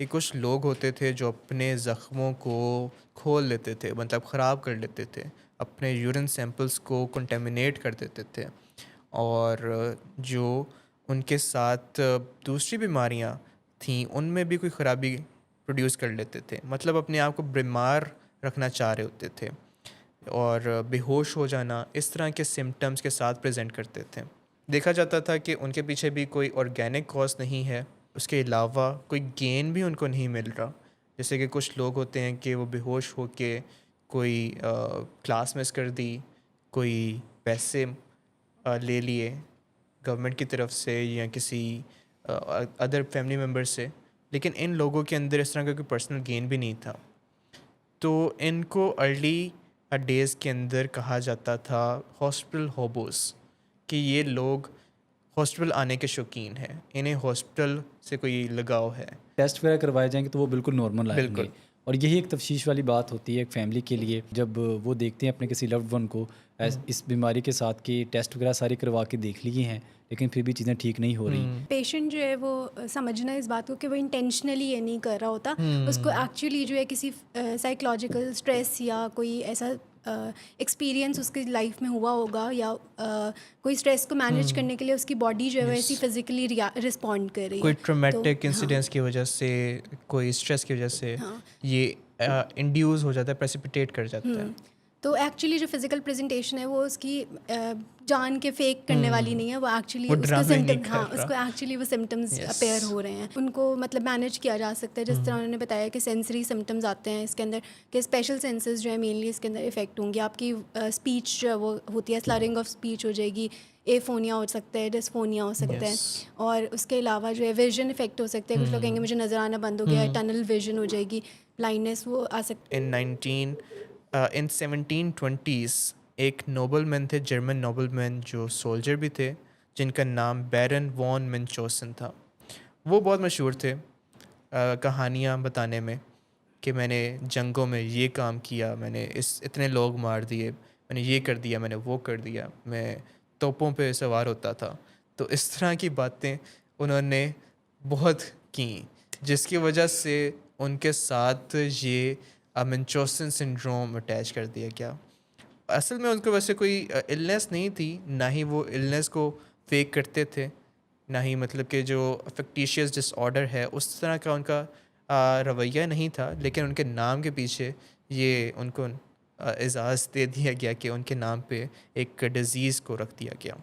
کہ کچھ لوگ ہوتے تھے جو اپنے زخموں کو کھول لیتے تھے، مطلب خراب کر لیتے تھے، اپنے یورین سیمپلس کو کنٹامینیٹ کر دیتے تھے، اور جو ان کے ساتھ دوسری بیماریاں تھیں ان میں بھی کوئی خرابی پروڈیوس کر لیتے تھے، مطلب اپنے آپ کو بیمار رکھنا چاہ رہے ہوتے تھے، اور بے ہوش ہو جانا اس طرح کے سمٹمز کے ساتھ پریزنٹ کرتے تھے۔ دیکھا جاتا تھا کہ ان کے پیچھے بھی کوئی آرگینک کاز نہیں ہے، اس کے علاوہ کوئی گین بھی ان کو نہیں مل رہا، جیسے کہ کچھ لوگ ہوتے ہیں کہ وہ بے ہوش ہو کے کوئی کلاس مس کر دی، کوئی پیسے لے لیے گورنمنٹ کی طرف سے یا کسی ادر فیملی ممبر سے، لیکن ان لوگوں کے اندر اس طرح کا کوئی پرسنل گین بھی نہیں تھا۔ تو ان کو ارلی ڈیز کے اندر کہا جاتا تھا ہاسپٹل ہوبوز، کہ یہ لوگ ہاسپٹل آنے کے شوقین ہیں، انہیں ہاسپٹل سے کوئی لگاؤ ہے۔ ٹیسٹ وغیرہ کروائے جائیں گے تو وہ بالکل نارمل آئیں بالکل گے، اور یہی ایک تفشیش والی بات ہوتی ہے ایک فیملی کے لیے جب وہ دیکھتے ہیں اپنے کسی لوڈ ون کو اس بیماری کے ساتھ کہ ٹیسٹ وغیرہ سارے کروا کے دیکھ لیے ہیں لیکن پھر بھی چیزیں ٹھیک نہیں ہو رہی۔ پیشنٹ جو ہے وہ سمجھنا اس بات کو کہ وہ انٹینشنلی یہ نہیں کر رہا ہوتا، اس کو ایکچولی جو ہے کسی سائیکولوجیکل اسٹریس یا کوئی ایسا ایکسپیرینس اس کی لائف میں ہوا ہوگا، یا کوئی اسٹریس کو مینیج کرنے کے لیے اس کی باڈی جو ہے ایسی فزیکلی رسپونڈ کر رہی ہے، کوئی تو ٹرومیٹک انسیڈنس کی وجہ سے، کوئی اسٹریس کی وجہ سے یہ انڈیوز ہو جاتا ہے، پریسیپیٹیٹ کر جاتا ہے۔ تو ایکچولی جو فزیکل پریزنٹیشن ہے وہ اس کی جان کے فیک کرنے والی نہیں ہے، وہ ایکچولی اس کو اس کو ایکچولی وہ سمٹمز اپیئر ہو رہے ہیں، ان کو مطلب مینیج کیا جا سکتا ہے، جس طرح انہوں نے بتایا کہ سینسری سمٹمز آتے ہیں اس کے اندر، کہ اسپیشل سینسز جو ہے مینلی اس کے اندر افیکٹ ہوں گے، آپ کی اسپیچ جو ہے وہ ہوتی ہے، سلرنگ آف اسپیچ ہو جائے گی، ایفونیا ہو سکتا ہے، ڈسفونیا ہو سکتا ہے، اور اس کے علاوہ جو ہے ویژن افیکٹ ہو سکتا ہے، کچھ لوگ کہیں گے مجھے نظر آنا بند ہو گیا ہے، ٹنل ویژن ہو جائے گی، بلائنڈنیس وہ آ سکتی ہے۔ ان 1720s ایک نوبل مین تھے، جرمن نوبل مین جو سولجر بھی تھے، جن کا نام بیرن وان منچوسن تھا۔ وہ بہت مشہور تھے کہانیاں بتانے میں کہ میں نے جنگوں میں یہ کام کیا، میں نے اتنے لوگ مار دیے، میں نے یہ کر دیا، میں نے وہ کر دیا، میں توپوں پہ سوار ہوتا تھا۔ تو اس طرح کی باتیں انہوں نے بہت کیں، جس کی وجہ سے ان کے ساتھ یہ منچوسن سنڈروم اٹیچ کر دیا گیا۔ اصل میں ان کو ویسے کوئی النیس نہیں تھی، نہ ہی وہ النیس کو فیک کرتے تھے، نہ ہی مطلب کہ جو فیکٹیشیس ڈس آرڈر ہے اس طرح کا ان کا رویہ نہیں تھا، لیکن ان کے نام کے پیچھے یہ ان کو اعزاز دے دیا گیا کہ ان کے نام پہ ایک ڈیزیز کو رکھ دیا گیا۔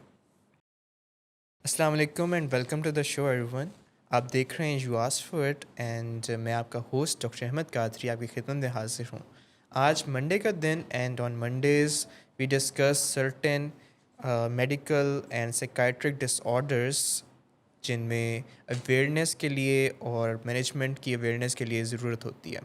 السلام علیکم and welcome to the show everyone. آپ دیکھ رہے ہیں you ask for it, and میں آپ کا ہوسٹ ڈاکٹر احمد قادری آپ کی خدمت میں حاضر ہوں۔ آج منڈے کا دن، and on Mondays we discuss certain medical and psychiatric disorders جن میں اویئرنیس کے لیے اور مینجمنٹ کی اویئرنیس کے لیے ضرورت ہوتی ہے۔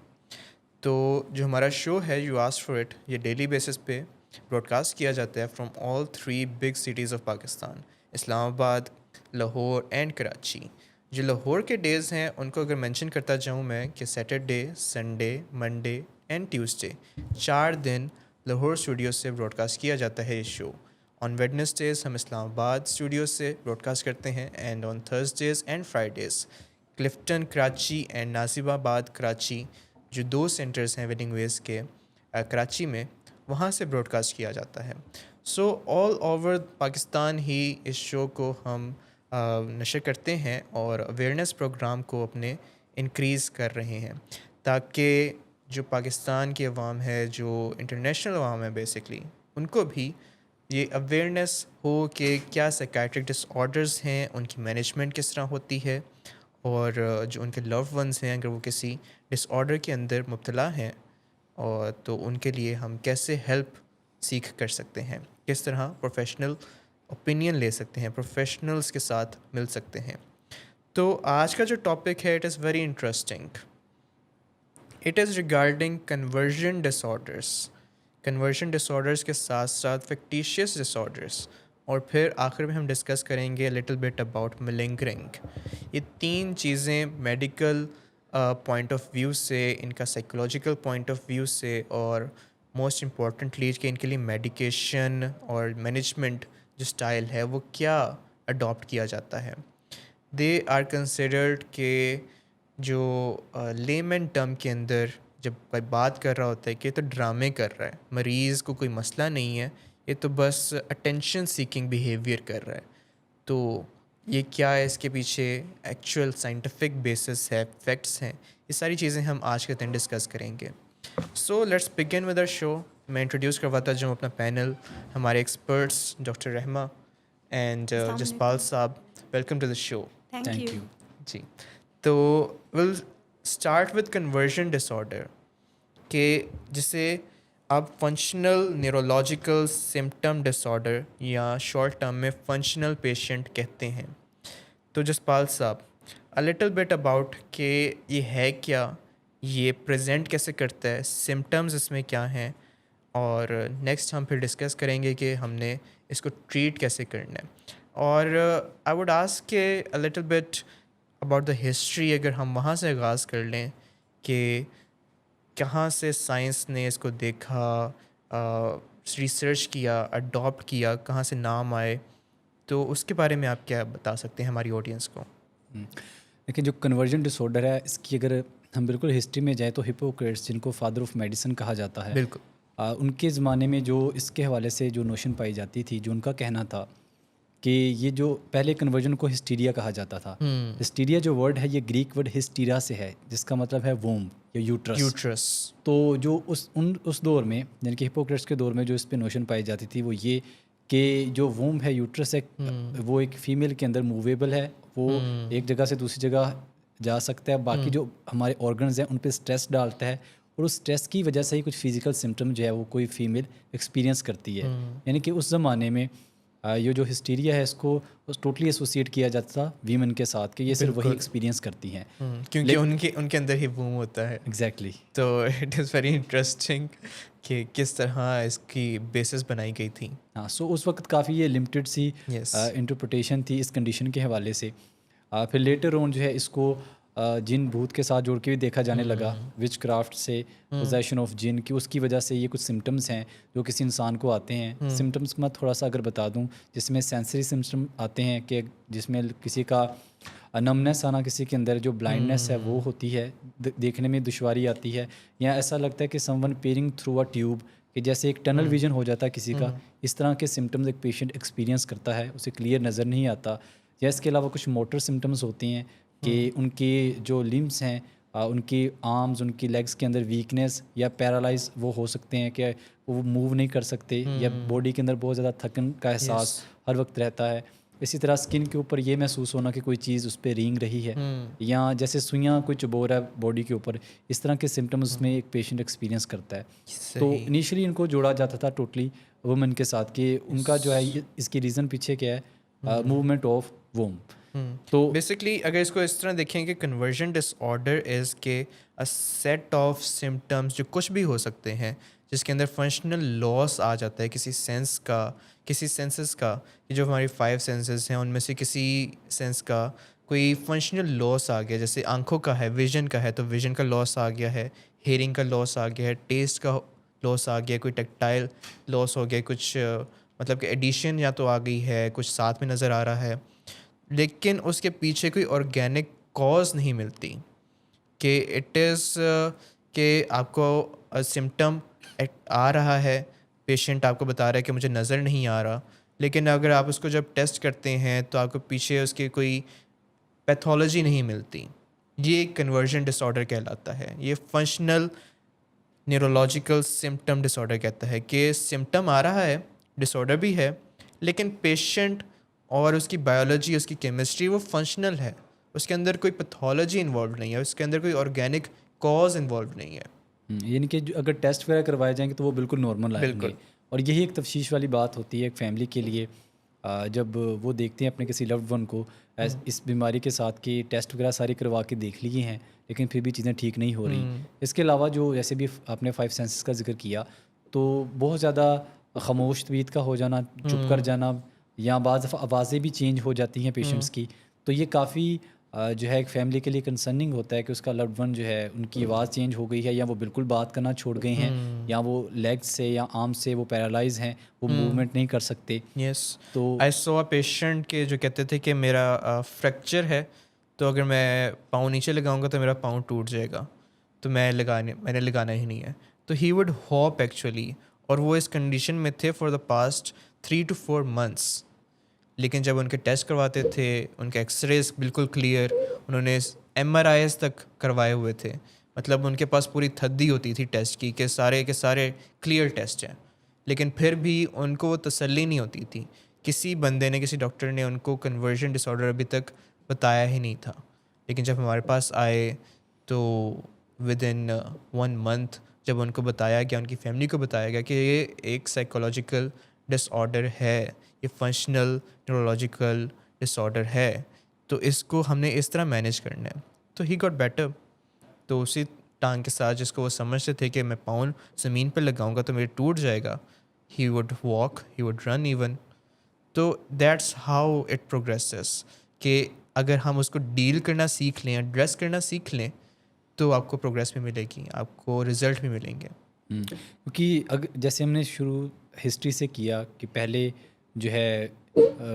تو جو ہمارا شو ہے یو آسک فار اٹ، یہ ڈیلی بیسس پہ براڈ کاسٹ کیا جاتا ہے from all 3 big cities of Pakistan, Islamabad, Lahore and Karachi. جو لاہور کے ڈیز ہیں ان کو اگر مینشن کرتا جاؤں میں کہ Saturday, Sunday, Monday and Tuesday 4 دن لاہور اسٹوڈیو سے براڈ کاسٹ کیا جاتا ہے یہ شو۔ آن ویڈنسڈیز ہم اسلام آباد اسٹوڈیو سے براڈ کاسٹ کرتے ہیں، and on Thursdays and Fridays Clifton Karachi and Nasirabad Karachi جو 2 سینٹرز ہیں ویڈنگ ویز کے کراچی میں، وہاں سے براڈ کاسٹ کیا جاتا ہے۔ سو آل اوور پاکستان ہی اس شو کو ہم نشر کرتے ہیں اور اویئرنیس پروگرام کو اپنے انکریز کر رہے ہیں، تاکہ جو پاکستان کی عوام ہے، جو انٹرنیشنل عوام ہے بیسکلی، ان کو بھی یہ اویئرنیس ہو کہ کیا سائیکیٹرک ڈس آرڈرز ہیں، ان کی مینجمنٹ کس طرح ہوتی ہے، اور جو ان کے لو ونس ہیں اگر وہ کسی ڈس آرڈر کے اندر مبتلا ہیں، اور تو ان کے لیے ہم کیسے ہیلپ سیکھ کر سکتے ہیں، کس طرح پروفیشنل اوپینین لے سکتے ہیں، پروفیشنلز کے ساتھ مل سکتے ہیں۔ تو آج کا جو ٹاپک ہے it is very interesting, it is regarding conversion disorders, conversion disorders کے ساتھ ساتھ فیکٹیشیس ڈس آرڈرس، اور پھر آخر میں ہم ڈسکس کریں گے لٹل بٹ اباؤٹ ملنگرنگ۔ یہ 3 چیزیں میڈیکل پوائنٹ آف ویو سے، ان کا سائیکولوجیکل پوائنٹ آف ویو سے، اور موسٹ امپورٹنٹلی کہ ان کے لیے میڈیکیشن اور مینجمنٹ جو اسٹائل ہے وہ کیا اڈاپٹ کیا جاتا ہے۔ دے آر کنسیڈرڈ کہ جو لیمن ٹرم کے اندر جب کوئی بات کر رہا ہوتا ہے کہ یہ تو ڈرامے کر رہا ہے, مریض کو کوئی مسئلہ نہیں ہے, یہ تو بس اٹینشن سیکنگ بیہیویئر کر رہا ہے, تو یہ کیا ہے, اس کے پیچھے ایکچوئل سائنٹیفک بیسس ہے, فیکٹس ہیں, یہ ساری چیزیں ہم آج کے دن ڈسکس کریں گے. So let's begin with our show. میں انٹروڈیوس کرواتا جاؤں اپنا پینل, ہمارے experts doctor Rahma and Jaspal sahab. Welcome to the show. Thank you. جی, تو will start with conversion disorder, کہ جسے آپ functional neurological symptom disorder یا شارٹ ٹرم میں فنکشنل پیشنٹ کہتے ہیں. تو جسپال صاحب, اے لٹل بٹ اباؤٹ کہ یہ ہے کیا, یہ پریزنٹ کیسے کرتا ہے, سمٹمز اس میں کیا ہیں, اور نیکسٹ ہم پھر ڈسکس کریں گے کہ ہم نے اس کو ٹریٹ کیسے کرنا ہے. اور آئی ووڈ آسک کہ اے little bit about the history, اگر ہم وہاں سے آغاز کر لیں کہ کہاں سے سائنس نے اس کو دیکھا, ریسرچ کیا, اڈاپٹ کیا, کہاں سے نام آئے, تو اس کے بارے میں آپ کیا بتا سکتے ہیں ہماری آڈینس کو؟ لیکن جو کنورژن ڈس آرڈر ہے, اس کی اگر ہم بالکل ہسٹری میں جائیں تو ہپوکریٹس, جن کو فادر آف میڈیسن کہا جاتا ہے, بالکل, ان کے زمانے میں جو اس کے حوالے سے جو نوشن پائی جاتی تھی, جو ان کا کہنا تھا کہ یہ جو پہلے کنورژن کو ہسٹیریا کہا جاتا تھا. ہسٹیریا جو ورڈ ہے یہ گریک ورڈ ہسٹیرا سے ہے, جس کا مطلب ہے ووم یا یوٹرس. تو جو اس دور میں, یعنی کہ ہپوکریٹس کے دور میں جو اس پہ نوشن پائی جاتی تھی وہ یہ کہ جو ووم ہے, یوٹرس ہے, وہ ایک فیمیل کے اندر موویبل ہے, وہ ایک جگہ سے دوسری جگہ جا سکتا ہے. باقی جو ہمارے آرگنز ہیں ان پہ اسٹریس ڈالتا ہے, اور اس اسٹریس کی وجہ سے ہی کچھ فزیکل سمٹم جو ہے وہ کوئی فیمیل ایکسپیرینس کرتی ہے. یعنی کہ اس زمانے میں یہ جو ہسٹیریا ہے اس کو ٹوٹلی ایسوسیٹ کیا جاتا تھا ویمن کے ساتھ, کہ یہ صرف وہی ایکسپیرینس کرتی ہیں, کیونکہ ان کے اندر ہی بوم ہوتا ہے. ایگزیکٹلی. تو اٹ از ویری انٹرسٹنگ کہ کس طرح اس کی بیسس بنائی گئی تھی. ہاں, سو اس وقت کافی یہ لمیٹڈ سی انٹرپریٹیشن تھی اس کنڈیشن کے حوالے سے. پھر لیٹر آن جو ہے اس کو جن بھوت کے ساتھ جوڑ کے بھی دیکھا جانے لگا, وچ کرافٹ سے, پوزیشن آف جن کی, اس کی وجہ سے یہ کچھ سمٹمس ہیں جو کسی انسان کو آتے ہیں. سمٹمس میں تھوڑا سا اگر بتا دوں, جس میں سینسری سمٹم آتے ہیں, کہ جس میں کسی کا نمنس آنا, کسی کے اندر جو بلائنڈنیس ہے وہ ہوتی ہے, دیکھنے میں دشواری آتی ہے, یا ایسا لگتا ہے کہ some one pairing through a tube, کہ جیسے ایک ٹنل ویژن ہو جاتا ہے کسی کا, اس طرح کے سمٹمز ایک پیشنٹ ایکسپیرینس کرتا ہے, اسے کلیئر نظر نہیں آتا. یا اس کے علاوہ کچھ موٹر سمٹمز ہوتے ہیں کہ ان کے جو لمبس ہیں, ان کی آرمز, ان کی لیگس کے اندر ویکنیس یا پیرالائز وہ ہو سکتے ہیں, کہ وہ موو نہیں کر سکتے, یا باڈی کے اندر بہت زیادہ تھکن کا احساس ہر وقت رہتا ہے. اسی طرح اسکن کے اوپر یہ محسوس ہونا کہ کوئی چیز اس پہ رینگ رہی ہے, یا جیسے سوئیاں کوئی چبو رہا ہے باڈی کے اوپر, اس طرح کے سمٹمز میں ایک پیشنٹ ایکسپیرینس کرتا ہے. تو انیشلی ان کو جوڑا جاتا تھا ٹوٹلی وومن کے ساتھ, کہ ان کا جو ہے اس کی ریزن پیچھے کیا ہے, موومنٹ آف ووم. تو بیسکلی اگر اس کو اس طرح دیکھیں کہ کنورژن ڈس آرڈر از کہ سیٹ آف سمٹمس جو کچھ بھی ہو سکتے ہیں, جس کے اندر فنکشنل لاس آ جاتا ہے کسی سینس کا, کسی سینسز کا, کہ جو ہماری 5 سینسز ہیں ان میں سے کسی سینس کا کوئی فنکشنل لاس آ گیا, جیسے آنکھوں کا ہے, ویژن کا ہے تو ویژن کا لاس آ گیا ہے, ہیئرنگ کا لاس آ گیا ہے, ٹیسٹ کا لاس آ گیا, کوئی ٹیکٹائل لاس ہو گیا, کچھ مطلب کہ ایڈیشن یا تو آ گئی ہے, کچھ ساتھ میں نظر آ رہا ہے, لیکن اس کے پیچھے کوئی آرگینک کاز نہیں ملتی, کہ اٹ از کہ آپ کو سمٹم آ رہا ہے, پیشنٹ آپ کو بتا رہا ہے کہ مجھے نظر نہیں آ رہا, لیکن اگر آپ اس کو جب ٹیسٹ کرتے ہیں تو آپ کو پیچھے اس کی کوئی پیتھولوجی نہیں ملتی. یہ کنورژن ڈس آرڈر کہلاتا ہے. یہ فنکشنل نیورولوجیکل سمٹم ڈس آرڈر کہتا ہے کہ سمٹم آ رہا ہے, ڈس آرڈر بھی ہے, لیکن پیشنٹ اور اس کی بایولوجی, اس کی کیمسٹری وہ فنکشنل ہے, اس کے اندر کوئی پیتھولوجی انوالو نہیں ہے, اس کے اندر کوئی آرگینک کاز انوالو نہیں ہے. یعنی کہ اگر ٹیسٹ وغیرہ کروائے جائیں گے تو وہ بالکل نارمل آئیں گے. اور یہی ایک تفشیش والی بات ہوتی ہے ایک فیملی کے لیے, جب وہ دیکھتے ہیں اپنے کسی لوڈ ون کو اس بیماری کے ساتھ کہ ٹیسٹ وغیرہ ساری کروا کے دیکھ لیے ہیں, لیکن پھر بھی چیزیں ٹھیک نہیں ہو رہی. اس کے علاوہ جو جیسے بھی آپ نے 5 سینسز کا ذکر کیا, تو بہت زیادہ خاموش طبیعت کا ہو جانا, چپ کر جانا, یا بعض دفعہ آوازیں بھی چینج ہو جاتی ہیں پیشنٹس کی, تو یہ کافی جو ہے ایک فیملی کے لیے کنسرننگ ہوتا ہے کہ اس کا لوڈ ون جو ہے ان کی آواز چینج ہو گئی ہے, یا وہ بالکل بات کرنا چھوڑ گئے ہیں, یا وہ لیگ سے یا آرم سے وہ پیرالائز ہیں, وہ موومنٹ نہیں کر سکتے. یس, تو آئی سو اے پیشنٹ کے جو کہتے تھے کہ میرا فریکچر ہے, تو اگر میں پاؤں نیچے لگاؤں گا تو میرا پاؤں ٹوٹ جائے گا, تو میں نے لگانا ہی نہیں ہے. تو ہی وڈ ہوپ ایکچولی, اور وہ اس کنڈیشن میں تھے for the past 3 to 4 months. لیکن جب ان کے ٹیسٹ کرواتے تھے, ان کے ایکس ریز بالکل کلیئر, انہوں نے MRIs تک کروائے ہوئے تھے, مطلب ان کے پاس پوری تھدی ہوتی تھی ٹیسٹ کی کہ سارے کے سارے کلیئر ٹیسٹ ہیں, لیکن پھر بھی ان کو وہ تسلی نہیں ہوتی تھی. کسی بندے نے, کسی ڈاکٹر نے ان کو کنورژن ڈس آرڈر ابھی تک بتایا ہی نہیں تھا. لیکن جب ہمارے پاس آئے تو ود ان 1 month جب ان کو بتایا گیا, ان کی فیملی کو بتایا گیا کہ یہ ایک سائیکولوجیکل ڈس آرڈر ہے, یہ فنکشنل نیورولوجیکل ڈس آرڈر ہے, تو اس کو ہم نے اس طرح مینیج کرنا ہے. تو ہی گاٹ بیٹر. تو اسی ٹانگ کے ساتھ جس کو وہ سمجھتے تھے کہ میں پاؤں زمین پہ لگاؤں گا تو میرے ٹوٹ جائے گا, he would walk, he would run even. تو دیٹس ہاؤ اٹ پروگریسز, کہ اگر ہم اس کو ڈیل کرنا سیکھ لیں, ایڈریس کرنا سیکھ لیں, تو آپ کو پروگریس بھی ملے گی, آپ کو رزلٹ بھی ملیں گے. کیونکہ جیسے ہم نے شروع ہسٹری سے کیا کہ پہلے جو ہے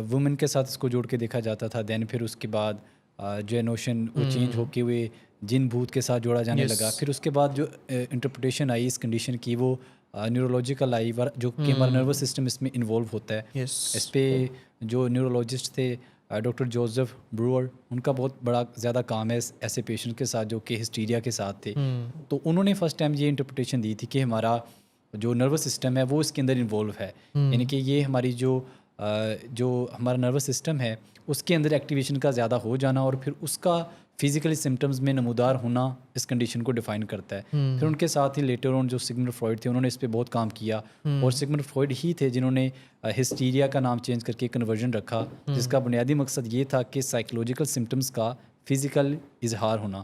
وومن کے ساتھ اس کو جوڑ کے دیکھا جاتا تھا, دین پھر اس کے بعد جو ہے نوشن وہ چینج ہو کے ہوئے جن بھوت کے ساتھ جوڑا جانے لگا. پھر اس کے بعد جو انٹرپریٹیشن آئی اس کنڈیشن کی وہ نیورولوجیکل آئی, جو کہ ہمارا نروس سسٹم اس میں انوالو ہوتا ہے. اس پہ جو نیورولوجسٹ تھے ڈاکٹر جوزف بروور, ان کا بہت بڑا زیادہ کام ہے ایسے پیشنٹ کے ساتھ جو کہ ہسٹیریا کے ساتھ تھے. تو انہوں نے فرسٹ ٹائم یہ انٹرپریٹیشن دی تھی کہ ہمارا جو نروس سسٹم ہے وہ اس کے اندر انوالو ہے, یعنی کہ یہ ہماری جو ہمارا نروس سسٹم ہے اس کے اندر ایکٹیویشن کا زیادہ ہو جانا اور پھر اس کا فزیکلی سمٹمز میں نمودار ہونا اس کنڈیشن کو ڈیفائن کرتا ہے. پھر ان کے ساتھ ہی لیٹر آن جو سگمنڈ فروئڈ تھے, انہوں نے اس پہ بہت کام کیا, اور سگمنڈ فروئڈ ہی تھے جنہوں نے ہسٹیریا کا نام چینج کر کے کنورژن رکھا, جس کا بنیادی مقصد یہ تھا کہ سائیکولوجیکل سمٹمز کا فزیکل اظہار ہونا.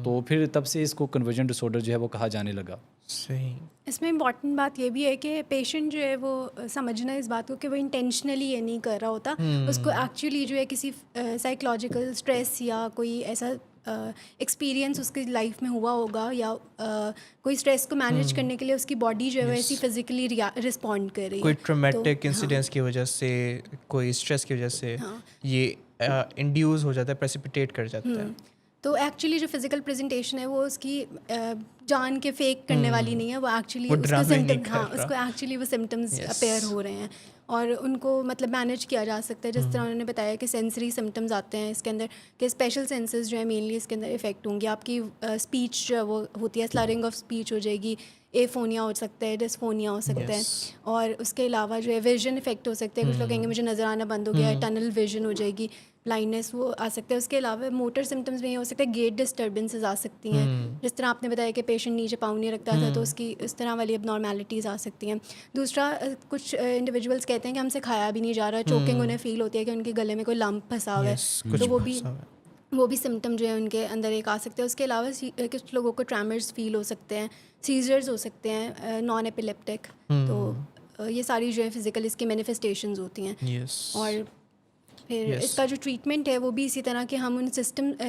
تو پھر تب سے اس کو کنورژن ڈس آرڈر جو ہے وہ کہا جانے لگا. صحیح. اس میں امپورٹنٹ بات یہ بھی ہے کہ پیشنٹ جو ہے وہ سمجھنا اس بات کو کہ وہ انٹینشنلی یہ نہیں کر رہا ہوتا, اس کو ایکچولی جو ہے کسی سائیکولوجیکل اسٹریس یا کوئی ایسا ایکسپیرینس اس کی لائف میں ہوا ہوگا, یا کوئی اسٹریس کو مینیج کرنے کے لیے اس کی باڈی جو ہے وہ ایسی فزیکلی رسپونڈ کر رہی ہے, کوئی ٹرامیٹک انسیڈنس کی وجہ سے, کوئی اسٹریس کی وجہ سے یہ انڈیوز ہو جاتا ہے, پریسیپیٹیٹ کر جاتا ہے. تو ایکچولی جو فزیکل پریزنٹیشن ہے وہ اس کی جان کے فیک کرنے والی نہیں ہے, وہ ایکچولی اس کو ایکچولی وہ سمٹمز اپیئر ہو رہے ہیں, اور ان کو مطلب مینیج کیا جا سکتا ہے. جس طرح انہوں نے بتایا کہ سینسری سمٹمز آتے ہیں اس کے اندر, کہ اسپیشل سینسز جو ہے مینلی اس کے اندر افیکٹ ہوں گی. آپ کی اسپیچ جو ہے وہ ہوتی ہے, سلرنگ آف اسپیچ ہو جائے گی, ایفونیا ہو سکتا ہے, ڈسفونیا ہو سکتا ہے, اور اس کے علاوہ جو ہے ویژن افیکٹ ہو سکتا ہے. کچھ لوگ کہیں گے مجھے نظر آنا بند ہو گیا ہے, ٹنل ویژن ہو جائے گی, بلائنڈنیس وہ آ سکتا ہے. اس کے علاوہ موٹر سمٹمز میں یہ ہو سکتا ہے گیٹ ڈسٹربنسز آ سکتی ہیں, جس طرح آپ نے بتایا کہ پیشنٹ نیچے پاؤں نہیں رکھتا تھا, تو اس کی اس طرح والی اب نارمیلٹیز آ سکتی ہیں. دوسرا, کچھ انڈیویجولس کہتے ہیں کہ ہم سے کھایا بھی نہیں جا رہا, چوکنگ انہیں فیل ہوتی ہے کہ ان کے گلے میں کوئی لمپ پھنسا ہوا ہے, تو وہ بھی سمٹم جو ہے ان کے اندر ایک آ سکتے ہیں. اس کے علاوہ کچھ لوگوں کو ٹریمرز فیل ہو سکتے ہیں, سیزرز ہو سکتے ہیں نان ایپیلیپٹک, تو یہ ساری جو ہے فزیکل اس کی مینیفیسٹیشنز ہوتی ہیں. اور پھر اس کا جو ٹریٹمنٹ ہے وہ بھی اسی طرح کہ ہم ان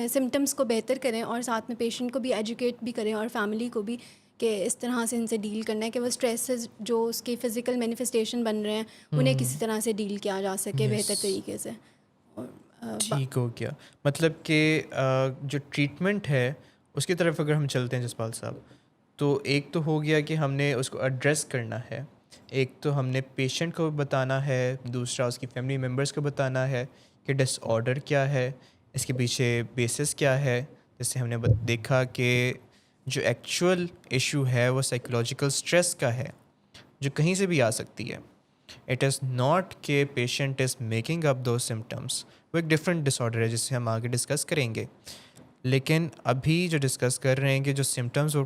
سمٹمس کو بہتر کریں, اور ساتھ میں پیشنٹ کو بھی ایجوکیٹ بھی کریں, اور فیملی کو بھی, کہ اس طرح سے ان سے ڈیل کرنا ہے کہ وہ اسٹریسز جو اس کے فزیکل مینیفیسٹیشن بن رہے ہیں انہیں کسی طرح سے ڈیل کیا جا سکے بہتر طریقے سے. ٹھیک ہو گیا. مطلب کہ جو ٹریٹمنٹ ہے اس کی طرف اگر ہم چلتے ہیں جسپال صاحب, تو ایک تو ہو گیا کہ ہم نے اس کو ایڈریس کرنا ہے, ایک تو ہم نے پیشنٹ کو بتانا ہے, دوسرا اس کی فیملی ممبرس کو بتانا ہے کہ ڈس آرڈر کیا ہے, اس کے پیچھے بیسس کیا ہے. جیسے ہم نے دیکھا کہ جو ایکچوئل ایشو ہے وہ سائیکولوجیکل اسٹریس کا ہے, جو کہیں سے بھی آ سکتی ہے. اٹ از ناٹ کہ patient is making up those symptoms, وہ ایک ڈفرینٹ ڈس آرڈر ہے جسے ہم آگے ڈسکس کریں گے. لیکن ابھی جو ڈسکس کر رہے ہیں کہ جو سمٹمس وہ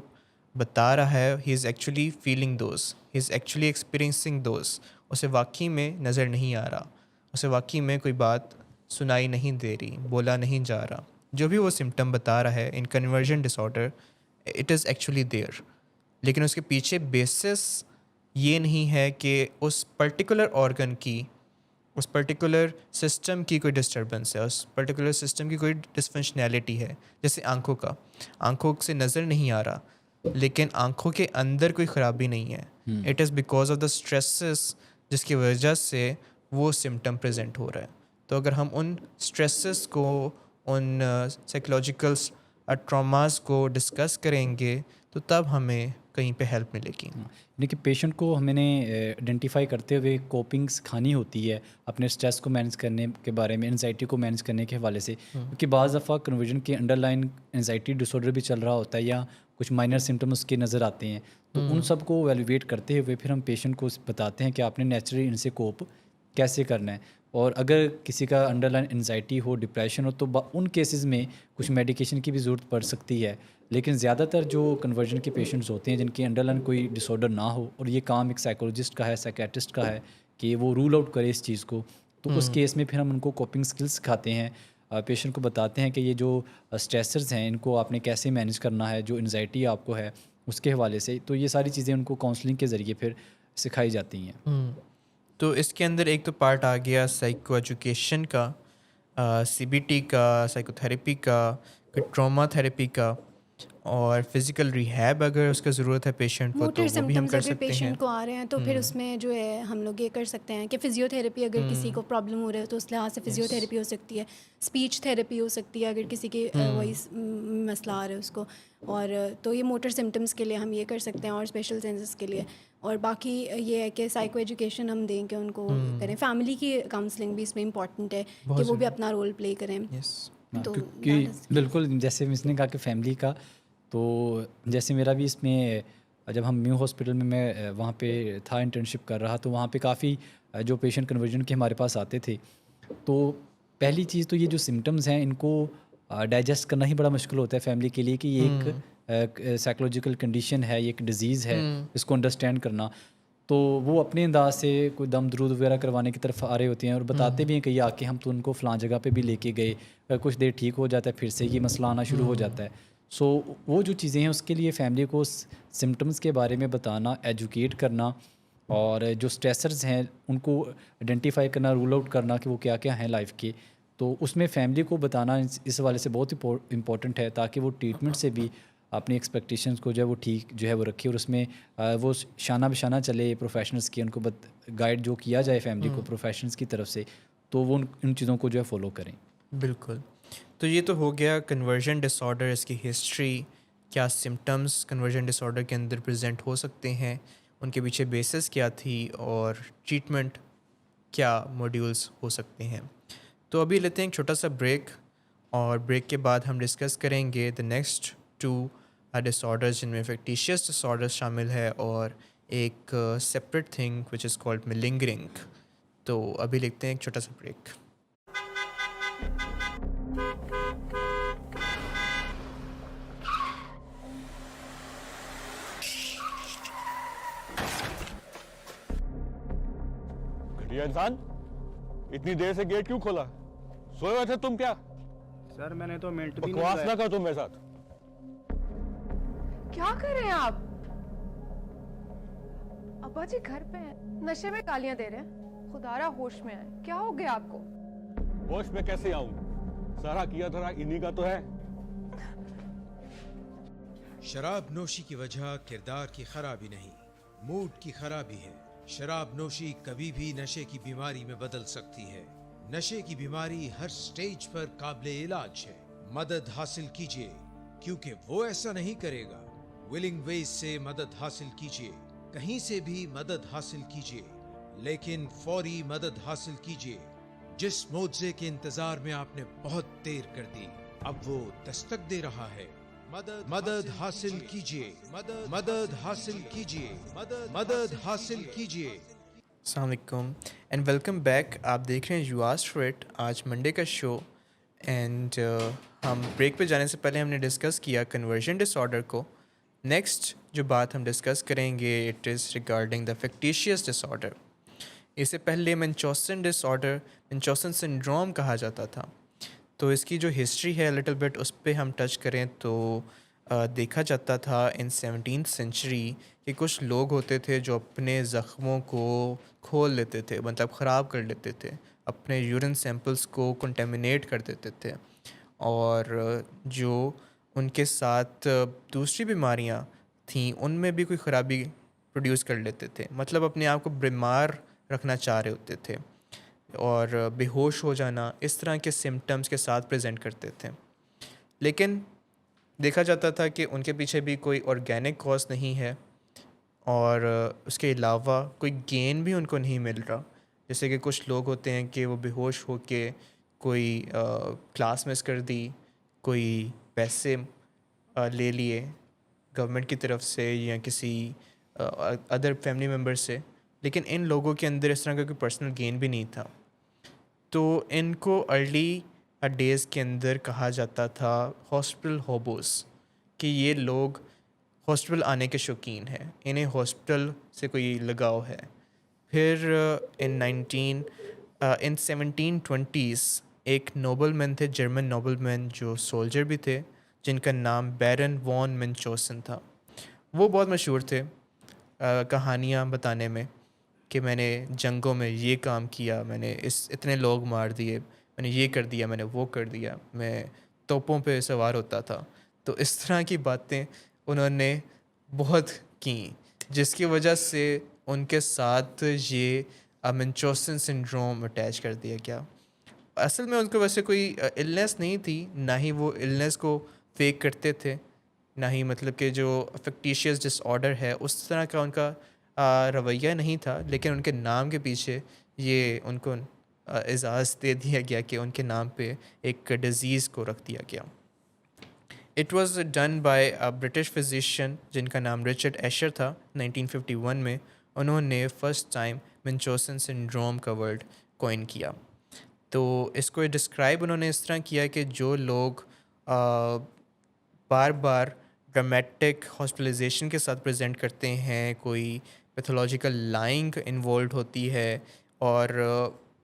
بتا رہا ہے, he is actually feeling those, he is actually experiencing those. اسے واقعی میں نظر نہیں آ رہا, اسے واقعی میں کوئی بات سنائی نہیں دے رہی, بولا نہیں جا رہا. جو بھی وہ سمٹم بتا رہا ہے in conversion disorder, it is actually there. لیکن اس کے پیچھے بیسس یہ نہیں ہے کہ اس پرٹیکولر آرگن کی, اس پرٹیکولر سسٹم کی کوئی ڈسٹربنس ہے, اس پرٹیکولر سسٹم کی کوئی ڈسفنکشنیلٹی ہے. جیسے آنکھوں کا, آنکھوں سے نظر نہیں آ رہا لیکن آنکھوں کے اندر کوئی خرابی نہیں ہے. It is because of the stresses جس کی وجہ سے وہ سمٹم پریزنٹ ہو رہا ہے. تو اگر ہم ان اسٹریسز کو, ان سائیکولوجیکل ٹراماز کو ڈسکس کریں گے تو تب ہمیں کہیں پہ ہیلپ ملے گی. یعنی کہ پیشنٹ کو ہم نے آئیڈینٹیفائی کرتے ہوئے کوپنگ سکھانی ہوتی ہے اپنے اسٹریس کو مینیج کرنے کے بارے میں, انزائٹی کو مینیج کرنے کے حوالے سے, کیونکہ بعض دفعہ کنورژن کے انڈر لائن انزائٹی ڈس آرڈر بھی چل رہا ہوتا ہے یا کچھ مائنر سمٹمس کے نظر آتے ہیں, تو ان سب کو ایویلویٹ کرتے ہوئے پھر ہم پیشنٹ کو بتاتے ہیں کہ آپ نے نیچرلی ان سے کوپ کیسے کرنا ہے. اور اگر کسی کا انڈر لائن انزائٹی ہو, ڈپریشن ہو, تو ان کیسز میں کچھ میڈیکیشن کی بھی ضرورت پڑ سکتی ہے. لیکن زیادہ تر جو کنورژن کے پیشنٹس ہوتے ہیں جن کی انڈر لائن کوئی ڈس آرڈر نہ ہو, اور یہ کام ایک سائیکولوجسٹ کا ہے, سائیکیٹرسٹ کا ہے کہ وہ رول آؤٹ کرے اس چیز کو, تو اس کیس میں پھر ہم ان کو کوپنگ سکلز سکھاتے ہیں, پیشنٹ کو بتاتے ہیں کہ یہ جو اسٹریسرز ہیں ان کو آپ نے کیسے مینیج کرنا ہے, جو انزائٹی آپ کو ہے اس کے حوالے سے. تو یہ ساری چیزیں ان کو کاؤنسلنگ کے ذریعے پھر سکھائی جاتی ہیں. تو اس کے اندر ایک تو پارٹ آ گیا سائیکو ایجوکیشن کا, سی بی ٹی کا, سائیکو تھیراپی کا, ٹراما تھیراپی کا, اور فزیکل ریہیب اگر اس کا ضرورت ہے پیشنٹ کو تو موٹر وہ بھی ہم سمٹمز کر اگر سکتے ہیں. پیشنٹ کو آ رہے ہیں تو پھر اس میں جو ہے ہم لوگ یہ کر سکتے ہیں کہ فزیو تھیراپی اگر کسی کو پرابلم ہو رہا ہے تو اس لحاظ سے فزیو تھیراپی ہو سکتی ہے, اسپیچ تھیراپی ہو سکتی ہے اگر کسی کی وائس مسئلہ آ رہا ہے اس کو, اور تو یہ موٹر سمٹمس کے لیے ہم یہ کر سکتے ہیں, اور اسپیشل سینسز کے لیے. اور باقی یہ ہے کہ سائیکو ایجوکیشن ہم دیں کہ ان کو کریں, فیملی کی کاؤنسلنگ بھی اس میں امپورٹنٹ ہے کہ وہ بھی اپنا رول پلے کریں. تو بالکل جیسے مس نے کہا کہ فیملی کا, تو جیسے میرا بھی اس میں جب ہم نیو ہاسپٹل میں وہاں پہ تھا انٹرنشپ کر رہا, تو وہاں پہ کافی جو پیشنٹ کنورژن کے ہمارے پاس آتے تھے, تو پہلی چیز تو یہ جو سمٹمز ہیں ان کو ڈائجسٹ کرنا ہی بڑا مشکل ہوتا ہے فیملی کے لیے کہ یہ ایک سائیکولوجیکل کنڈیشن ہے, یہ ایک ڈیزیز ہے, اس کو انڈرسٹینڈ کرنا. تو وہ اپنے انداز سے کوئی دم درود وغیرہ کروانے کی طرف آ رہے ہوتے ہیں اور بتاتے بھی ہیں کہ یہ آ کے ہم تو ان کو فلاں جگہ پہ بھی لے کے گئے, کچھ دیر ٹھیک ہو جاتا ہے پھر سے یہ مسئلہ آنا شروع ہو جاتا ہے. سو وہ جو چیزیں ہیں اس کے لیے فیملی کو سمٹمز کے بارے میں بتانا, ایجوکیٹ کرنا, اور جو اسٹریسرز ہیں ان کو آئیڈینٹیفائی کرنا, رول آؤٹ کرنا کہ وہ کیا کیا ہیں لائف کے, تو اس میں فیملی کو بتانا اس حوالے سے بہت امپورٹنٹ ہے تاکہ وہ ٹریٹمنٹ سے بھی اپنی ایکسپیکٹیشنز کو جو ہے وہ ٹھیک جو ہے وہ رکھے, اور اس میں وہ شانہ بشانہ چلے پروفیشنلز کی, ان کو گائیڈ جو کیا جائے فیملی کو پروفیشنلز کی طرف سے, تو وہ ان چیزوں کو جو ہے فالو کریں. بالکل. تو یہ تو ہو گیا کنورژن ڈس آرڈر, اس کی ہسٹری, کیا سمٹمز کنورژن ڈس آرڈر کے اندر پریزنٹ ہو سکتے ہیں, ان کے پیچھے بیسس کیا تھی, اور ٹریٹمنٹ کیا موڈیولز ہو سکتے ہیں. تو ابھی لیتے ہیں ایک چھوٹا سا بریک, اور بریک کے بعد ہم ڈسکس کریں گے دا نیکسٹ 2 ڈس آرڈرز جن میں فیکٹیشیس ڈس آرڈر شامل ہے اور ایک separate thing which is called ملنگرنگ. تو ابھی لیتے ہیں ایک چھوٹا سا بریک. انسان اتنی دیر سے گیٹ کیوں کھولا؟ سوئے ہوئے تھے تم کیا؟ سر میں نے تو منٹ بھی بکواس نہ کر تم میرے ساتھ. کیا کر رہے ہیں آپ؟ ابا جی گھر پہ ہیں, نشے میں گالیاں دے رہے ہیں. خدارا ہوش میں آئے, کیا ہو گیا آپ کو؟ ہوش میں کیسے آؤں؟ سارا کیا دھرا انہی کا تو ہے. شراب نوشی کی وجہ کردار کی خرابی نہیں, موڈ کی خرابی ہے. شراب نوشی کبھی بھی نشے کی بیماری میں بدل سکتی ہے. نشے کی بیماری ہر سٹیج پر قابل علاج ہے. مدد حاصل کیجیے, کیونکہ وہ ایسا نہیں کرے گا. ولنگ ویز سے مدد حاصل کیجیے, کہیں سے بھی مدد حاصل کیجیے, لیکن فوری مدد حاصل کیجیے. جس معجزے کے انتظار میں آپ نے بہت دیر کر دی, اب وہ دستک دے رہا ہے. مدد حاصل کیجیے, مدد حاصل کیجیے, مدد حاصل کیجیے. السلام علیکم اینڈ ویلکم بیک. آپ دیکھ رہے ہیں یو آسکڈ فار اٹ, آج منڈے کا شو. اینڈ ہم بریک پہ جانے سے پہلے ہم نے ڈسکس کیا کنورژن ڈس آرڈر کو. نیکسٹ جو بات ہم ڈسکس کریں گے it is regarding the factitious disorder. اس سے پہلے منچوسن ڈس آرڈر, منچوسن سنڈروم کہا جاتا تھا. تو اس کی جو ہسٹری ہے لٹل بٹ اس پہ ہم ٹچ کریں تو دیکھا جاتا تھا ان 17th سینچری کہ کچھ لوگ ہوتے تھے جو اپنے زخموں کو کھول لیتے تھے, مطلب خراب کر لیتے تھے, اپنے یورین سیمپلس کو کنٹیمنیٹ کر دیتے تھے, اور جو ان کے ساتھ دوسری بیماریاں تھیں ان میں بھی کوئی خرابی پروڈیوس کر لیتے تھے, مطلب اپنے آپ کو بیمار رکھنا چاہ رہے ہوتے تھے. اور بے ہوش ہو جانا اس طرح کے سمٹمز کے ساتھ پریزنٹ کرتے تھے. لیکن دیکھا جاتا تھا کہ ان کے پیچھے بھی کوئی آرگینک کاز نہیں ہے اور اس کے علاوہ کوئی گین بھی ان کو نہیں مل رہا. جیسے کہ کچھ لوگ ہوتے ہیں کہ وہ بے ہوش ہو کے کوئی کلاس مس کر دی, کوئی پیسے لے لیے گورنمنٹ کی طرف سے یا کسی ادر فیملی ممبر سے, لیکن ان لوگوں کے اندر اس طرح کا کوئی پرسنل گین بھی نہیں تھا. تو ان کو ارلی ڈیز کے اندر کہا جاتا تھا ہاسپٹل ہوبوز, کہ یہ لوگ ہاسپٹل آنے کے شوقین ہیں, انہیں ہاسپٹل سے کوئی لگاؤ ہے. پھر ان 1720s ایک نوبل مین تھے, جرمن نوبل مین جو سولجر بھی تھے, جن کا نام بیرن وان منچوسن تھا. وہ بہت مشہور تھے کہانیاں بتانے میں کہ میں نے جنگوں میں یہ کام کیا, میں نے اتنے لوگ مار دیے, میں نے یہ کر دیا, میں نے وہ کر دیا, میں توپوں پہ سوار ہوتا تھا. تو اس طرح کی باتیں انہوں نے بہت کیں, جس کی وجہ سے ان کے ساتھ یہ منچوسن سنڈروم اٹیچ کر دیا گیا. اصل میں ان کو ویسے کوئی النیس نہیں تھی, نہ ہی وہ النیس کو فیک کرتے تھے, نہ ہی مطلب کہ جو فیکٹیشیس ڈس آرڈر ہے اس طرح کا ان کا رویہ نہیں تھا. لیکن ان کے نام کے پیچھے یہ ان کو اعزاز دے دیا گیا کہ ان کے نام پہ ایک ڈیزیز کو رکھ دیا گیا. It was done by British physician جن کا نام رچرڈ ایشر تھا 1951 میں. انہوں نے فرسٹ ٹائم منچوسن سنڈروم کا ورڈ کوئن کیا. تو اس کو ڈسکرائب انہوں نے اس طرح کیا کہ جو لوگ بار بار ڈرامیٹک ہاسپٹلائزیشن کے ساتھ پریزنٹ کرتے ہیں, کوئی پیتھولوجیکل لائنگ انوالوڈ ہوتی ہے, اور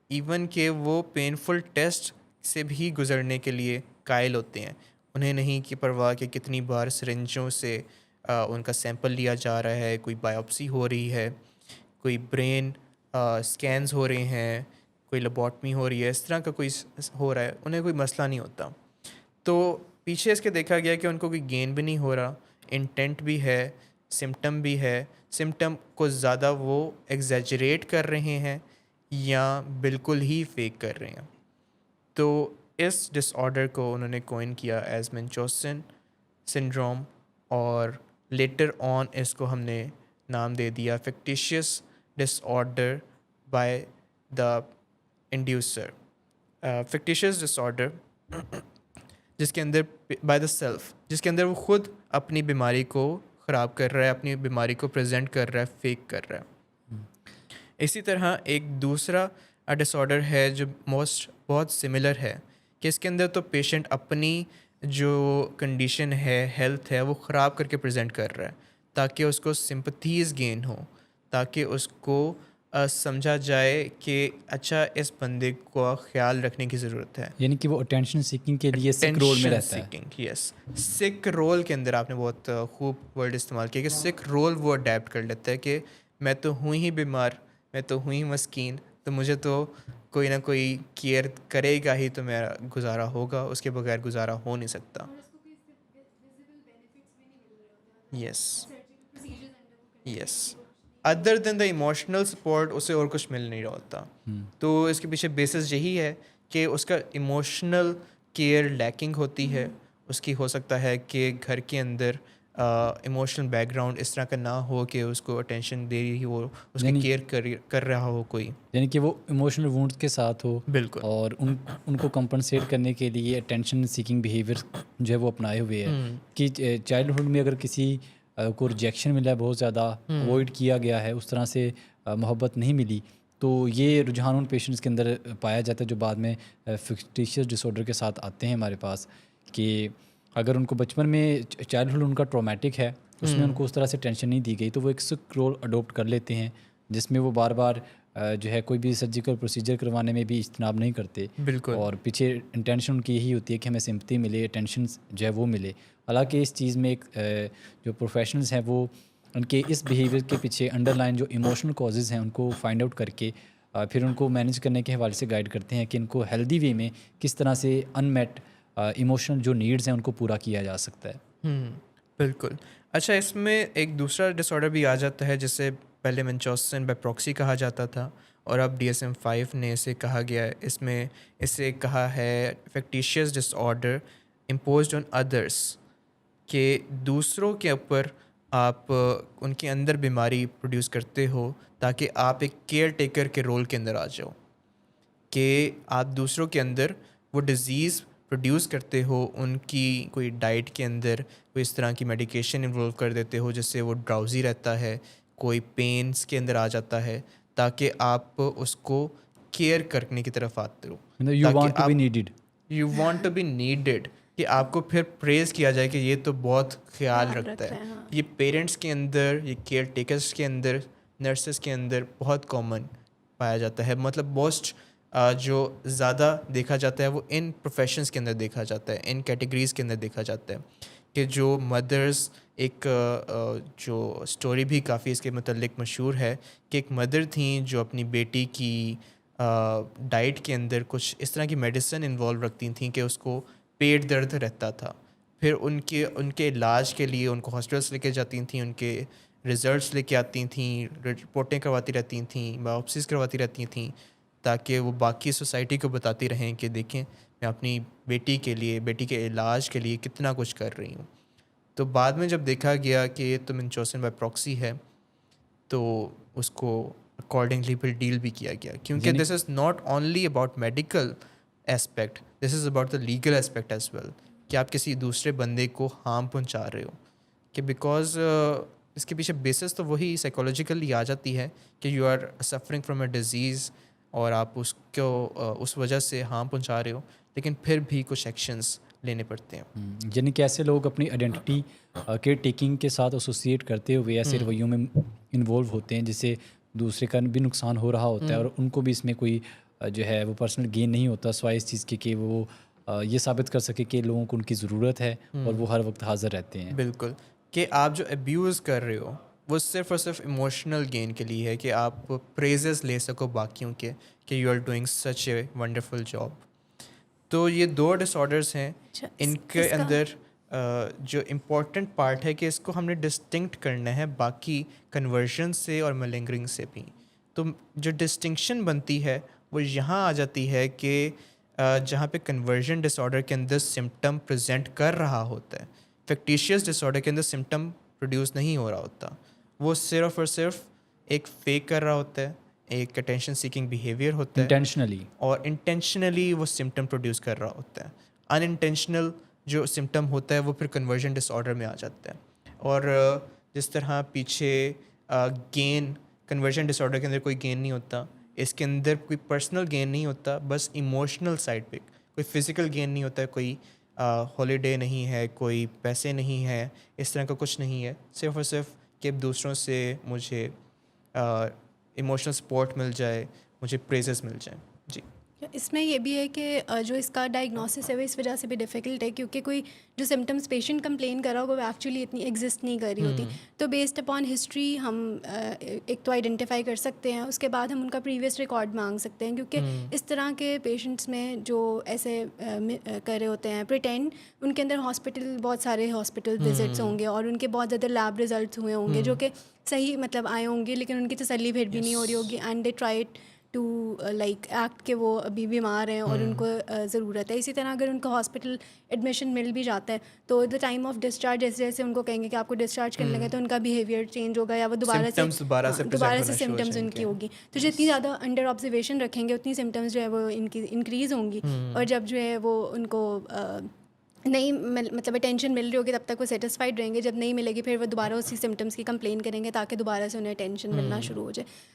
ایون کہ وہ پینفل ٹیسٹ سے بھی گزرنے کے لیے قائل ہوتے ہیں. انہیں نہیں کہ پرواہ کہ کتنی بار سرنجوں سے ان کا سیمپل لیا جا رہا ہے, کوئی بایوپسی ہو رہی ہے, کوئی برین اسکینز ہو رہے ہیں, کوئی لیبارٹمی ہو رہی ہے, اس طرح کا کوئی ہو رہا ہے, انہیں کوئی مسئلہ نہیں ہوتا. تو پیچھے اس کے دیکھا گیا کہ ان کو کوئی گین بھی نہیں ہو رہا, انٹینٹ بھی ہے, سمٹم بھی ہے, سمٹم کو زیادہ وہ ایگزیجریٹ کر رہے ہیں یا بالکل ہی فیک کر رہے ہیں. تو اس ڈس آرڈر کو انہوں نے کوئن کیا ایز منچوسن سنڈروم, اور لیٹر آن اس کو ہم نے نام دے دیا factitious disorder by the inducer. Factitious disorder جس کے اندر بائی دا سیلف, جس کے اندر وہ خود اپنی بیماری کو خراب کر رہا ہے, اپنی بیماری کو پریزنٹ کر رہا ہے, فیک کر رہا ہے. اسی طرح ایک دوسرا ڈس آرڈر ہے جو بہت سملر ہے, کہ اس کے اندر تو پیشنٹ اپنی جو کنڈیشن ہے, ہیلتھ ہے, وہ خراب کر کے پریزنٹ کر رہا ہے تاکہ اس کو سمپتھیز گین ہو, تاکہ اس کو سمجھا جائے کہ اچھا اس بندے کو خیال رکھنے کی ضرورت ہے. یعنی کہ وہ اٹینشن سیکنگ کے لیے سک رول میں رہتا ہے. یس, سک رول کے اندر آپ نے بہت خوب ورڈ استعمال کیا کہ سک رول وہ اڈیپٹ کر لیتا ہے کہ میں تو ہوں ہی بیمار, میں تو ہوں ہی مسکین, تو مجھے تو کوئی نہ کوئی کیئر کرے گا ہی تو میرا گزارا ہوگا, اس کے بغیر گزارا ہو نہیں سکتا. Yes yes, other than the emotional support اسے اور کچھ مل نہیں رہا ہوتا. تو اس کے پیچھے بیسس یہی ہے کہ اس کا ایموشنل کیئر لیکنگ ہوتی ہے. اس کی ہو سکتا ہے کہ گھر کے اندر ایموشنل بیک گراؤنڈ اس طرح کا نہ ہو کہ اس کو اٹینشن دے رہی ہو, اس کی کیئر کر رہا ہو کوئی, یعنی کہ وہ ایموشنل وونڈ کے ساتھ ہو. بالکل. اور ان کو کمپنسیٹ کرنے کے لیے اٹینشن سیکنگ بیہیویئر جو ہے وہ اپنائے ہوئے ہے. کہ چائلڈہڈ میں اگر کسی کو ریجیکشن ملا ہے, بہت زیادہ اوائڈ کیا گیا ہے, اس طرح سے محبت نہیں ملی, تو یہ رجحان ان پیشنٹس کے اندر پایا جاتا ہے جو بعد میں فیکٹیشیس ڈس آرڈر کے ساتھ آتے ہیں ہمارے پاس. کہ اگر ان کو بچپن میں چائلڈہڈ ان کا ٹرامیٹک ہے, اس میں ان کو اس طرح سے ٹینشن نہیں دی گئی, تو وہ ایک سک رول اڈاپٹ کر لیتے ہیں جس میں وہ بار بار جو ہے کوئی بھی سرجیکل پروسیجر کروانے میں بھی اجتناب نہیں کرتے. بالکل. اور پیچھے انٹینشن ان کی یہی ہوتی ہے کہ ہمیں سمپتی ملے, اٹینشن جو ہے وہ ملے. حالانکہ اس چیز میں ایک جو پروفیشنلز ہیں وہ ان کے اس بیہیویئر کے پیچھے انڈر لائن جو ایموشنل کازز ہیں ان کو فائنڈ آؤٹ کر کے پھر ان کو مینیج کرنے کے حوالے سے گائیڈ کرتے ہیں کہ ان کو ہیلدی وے میں کس طرح سے ان میٹ ایموشنل جو نیڈز ہیں ان کو پورا کیا جا سکتا ہے. بالکل. اچھا, اس میں ایک دوسرا ڈس آرڈر بھی آ جاتا ہے جسے پہلے منچوسن بائی پراکسی کہا جاتا تھا اور اب DSM-5 نے اسے کہا گیا ہے، اس میں اسے کہا ہے فیکٹیشیس ڈس آرڈر امپوزڈ آن ادرس، کہ دوسروں کے اوپر آپ ان کے اندر بیماری پروڈیوس کرتے ہو تاکہ آپ ایک کیئر ٹیکر کے رول کے اندر آ جاؤ، کہ آپ دوسروں کے اندر وہ ڈیزیز پروڈیوس کرتے ہو، ان کی کوئی ڈائٹ کے اندر کوئی اس طرح کی میڈیکیشن انوالو کر دیتے ہو جس سے وہ ڈراؤزی رہتا ہے، کوئی پینس کے اندر آ جاتا ہے، تاکہ آپ اس کو کیئر کرنے کی طرف آتے ہو، you want to be needed, you want to be needed, کہ آپ کو پھر پریز کیا جائے کہ یہ تو بہت خیال رکھتا ہے. یہ پیرنٹس کے اندر، یہ کیئر ٹیکرس کے اندر، نرسز کے اندر بہت کامن پایا جاتا ہے. مطلب موسٹ جو زیادہ دیکھا جاتا ہے وہ ان پروفیشنس کے اندر دیکھا جاتا ہے، ان کیٹیگریز کے اندر دیکھا جاتا ہے، کہ جو مدرز، ایک جو اسٹوری بھی کافی اس کے متعلق مشہور ہے کہ ایک مدر تھیں جو اپنی بیٹی کی ڈائٹ کے اندر کچھ اس طرح کی میڈیسن انوالو رکھتی تھیں کہ اس کو پیٹ درد رہتا تھا. پھر ان کے علاج کے لیے ان کو ہاسپٹلس لے کے جاتی تھیں، ان کے ریزلٹس لے کے آتی تھیں، رپورٹیں کرواتی رہتی تھیں، بایوپسیز کرواتی رہتی تھیں، تاکہ وہ باقی سوسائٹی کو بتاتی رہیں کہ دیکھیں میں اپنی بیٹی کے لیے، بیٹی کے علاج کے لیے کتنا کچھ کر رہی ہوں. تو بعد میں جب دیکھا گیا کہ یہ تو منچوسن بائی پراکسی ہے، تو اس کو اکارڈنگلی پھر ڈیل بھی کیا گیا، کیونکہ this is not only about medical aspect, this is about the legal aspect as well, کہ آپ کسی دوسرے بندے کو ہارم پہنچا رہے ہو، کہ بیکاز اس کے پیچھے بیسس تو وہی سائیکولوجیکلی آ جاتی ہے کہ you are suffering from a disease اور آپ اس کو اس وجہ سے ہارم پہنچا رہے ہو، لیکن پھر بھی کچھ ایکشنز لینے پڑتے ہیں. یعنی کہ ایسے لوگ اپنی آئیڈینٹی کیئر ٹیکنگ کے ساتھ ایسوسیٹ کرتے ہوئے ایسے رویوں میں انوالو ہوتے ہیں جس سے دوسرے کا بھی نقصان ہو رہا ہوتا ہے اور ان کو بھی اس میں کوئی جو ہے وہ پرسنل گین نہیں ہوتا سوائے اس چیز کے کہ وہ یہ ثابت کر سکے کہ لوگوں کو ان کی ضرورت ہے اور وہ ہر وقت حاضر رہتے ہیں. بالکل، کہ آپ جو ابیوز کر رہے ہو وہ صرف اور صرف ایموشنل گین کے لیے ہے، کہ آپ پریزز لے سکو باقیوں کے کہ you are doing such a wonderful job. تو یہ 2 ڈس آرڈرس ہیں. ان کے اندر جو امپورٹنٹ پارٹ ہے کہ اس کو ہم نے ڈسٹنکٹ کرنا ہے باقی کنورژن سے اور ملنگرنگ سے بھی. تو جو ڈسٹنکشن بنتی ہے وہ یہاں آ جاتی ہے کہ جہاں پہ کنورژن ڈس آرڈر کے اندر سمٹم پریزنٹ کر رہا ہوتا ہے، فیکٹیشیس ڈس آرڈر کے اندر سمٹم پروڈیوس نہیں ہو رہا ہوتا، وہ صرف اور صرف ایک فیک کر رہا ہوتا ہے، ایک اٹینشن سیکنگ بیہیویئر ہوتا ہے انٹینشنلی، اور انٹینشنلی وہ سمٹم پروڈیوس کر رہا ہوتا ہے. ان انٹینشنل جو سمٹم ہوتا ہے وہ پھر کنورژن ڈس آرڈر میں آ جاتا ہے. اور جس طرح پیچھے گین، کنورژن ڈس آرڈر کے اندر کوئی گین نہیں ہوتا، اس کے اندر کوئی پرسنل گین نہیں ہوتا، بس ایموشنل سائڈ پہ کوئی فزیکل گین نہیں ہوتا ہے، کوئی ہالیڈے نہیں ہے، کوئی پیسے نہیں ہے، اس طرح کا کچھ نہیں ہے، صرف اور صرف کہ دوسروں سے مجھے ایموشنل سپورٹ مل جائے، مجھے پریزز مل جائیں. جی، اس میں یہ بھی ہے کہ جو اس کا ڈائگنوسس ہے وہ اس وجہ سے بھی ڈیفیکلٹ ہے کیونکہ کوئی جو سمٹمس پیشنٹ کمپلین کر رہا ہوگا وہ ایکچولی اتنی ایگزسٹ نہیں کر رہی ہوتی. تو بیسڈ اپان ہسٹری ہم ایک تو آئیڈینٹیفائی کر سکتے ہیں، اس کے بعد ہم ان کا پریویس ریکارڈ مانگ سکتے ہیں، کیونکہ اس طرح کے پیشنٹس میں جو ایسے کر رہے ہوتے ہیں پریٹینڈ، ان کے اندر ہاسپٹل بہت سارے ہاسپٹل وزٹس ہوں گے اور ان کے بہت زیادہ لیب ریزلٹس ہوئے ہوں گے جو کہ صحیح مطلب آئے ہوں گے، لیکن ان کی تسلی پھر بھی نہیں ہو رہی ہوگی، and they try to like act کہ وہ ابھی بیمار ہیں اور ان کو ضرورت ہے. اسی طرح اگر ان کو ہاسپٹل ایڈمیشن مل بھی جاتا ہے تو دا ٹائم آف ڈسچارج جیسے جیسے ان کو کہیں گے کہ آپ کو ڈسچارج کرنے لگے تو ان کا بیہیویئر چینج ہوگا یا وہ دوبارہ سے سمٹمز ان کی ہوگی. تو جتنی زیادہ انڈر آبزرویشن رکھیں گے اتنی سمٹمز جو ہے وہ ان کی انکریز ہوں گی، اور جب جو ہے وہ ان کو نہیں مطلب اٹینشن مل رہی ہوگی تب تک وہ سیٹسفائڈ رہیں گے، جب نہیں ملے گی پھر وہ دوبارہ اسی سمٹمس کی کمپلین کریں گے تاکہ دوبارہ سے انہیں اٹینشن ملنا شروع ہو جائے.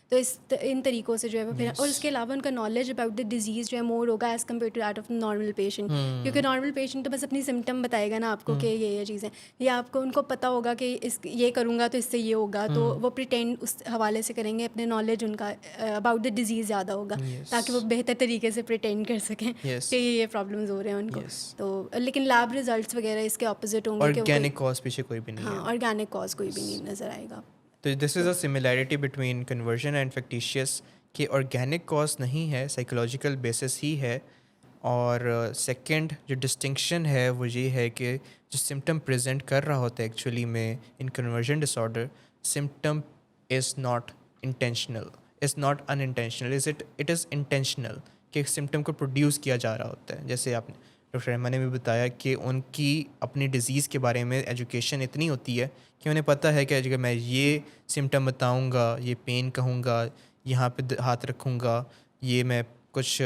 تو ان طریقوں سے جو ہے وہ پھر، اور اس کے علاوہ ان کا نالج اباؤٹ دا ڈیزیز جو ہے مور ہوگا as compared to that of normal patient, کیونکہ نارمل پیشنٹ تو بس اپنی سمٹم بتائے گا نا آپ کو کہ یہ چیزیں، یا آپ کو ان کو پتہ ہوگا کہ یہ کروں گا تو اس سے یہ ہوگا، تو وہ پریٹینڈ اس حوالے سے کریں گے، اپنے نالج ان کا اباؤٹ دا ڈیزیز زیادہ ہوگا تاکہ وہ بہتر طریقے سے پریٹینڈ کر سکیں کہ یہ پرابلمز ہو رہے ہیں ان کو. تو لیکن لیب ریزلٹس وغیرہ اس کے اپوزٹ ہوں گے، آرگینک کاز پیچھے کوئی بھی نہیں ہے. ہاں، آرگینک کاز کوئی بھی نہیں نظر آئے گا. تو دس از اے سملیرٹی بٹوین کنورژن اینڈ فیکٹیشیس، کہ آرگینک کاز نہیں ہے، سائیکولوجیکل بیسس ہی ہے. اور سیکنڈ جو ڈسٹنکشن ہے وہ یہ ہے کہ جو سمٹم پریزنٹ کر رہا ہوتا ہے ایکچولی میں in conversion disorder, symptom is not intentional, is not unintentional, it is intentional کہ سمٹم کو پروڈیوس کیا جا رہا ہوتا ہے. جیسے آپ نے ڈاکٹر احمد نے بھی بتایا کہ ان کی اپنی ڈیزیز کے بارے میں ایجوکیشن اتنی ہوتی ہے کہ انہیں پتہ ہے کہ اگر میں یہ سمٹم بتاؤں گا, یہ پین کہوں گا, یہاں پہ ہاتھ رکھوں گا, یہ میں کچھ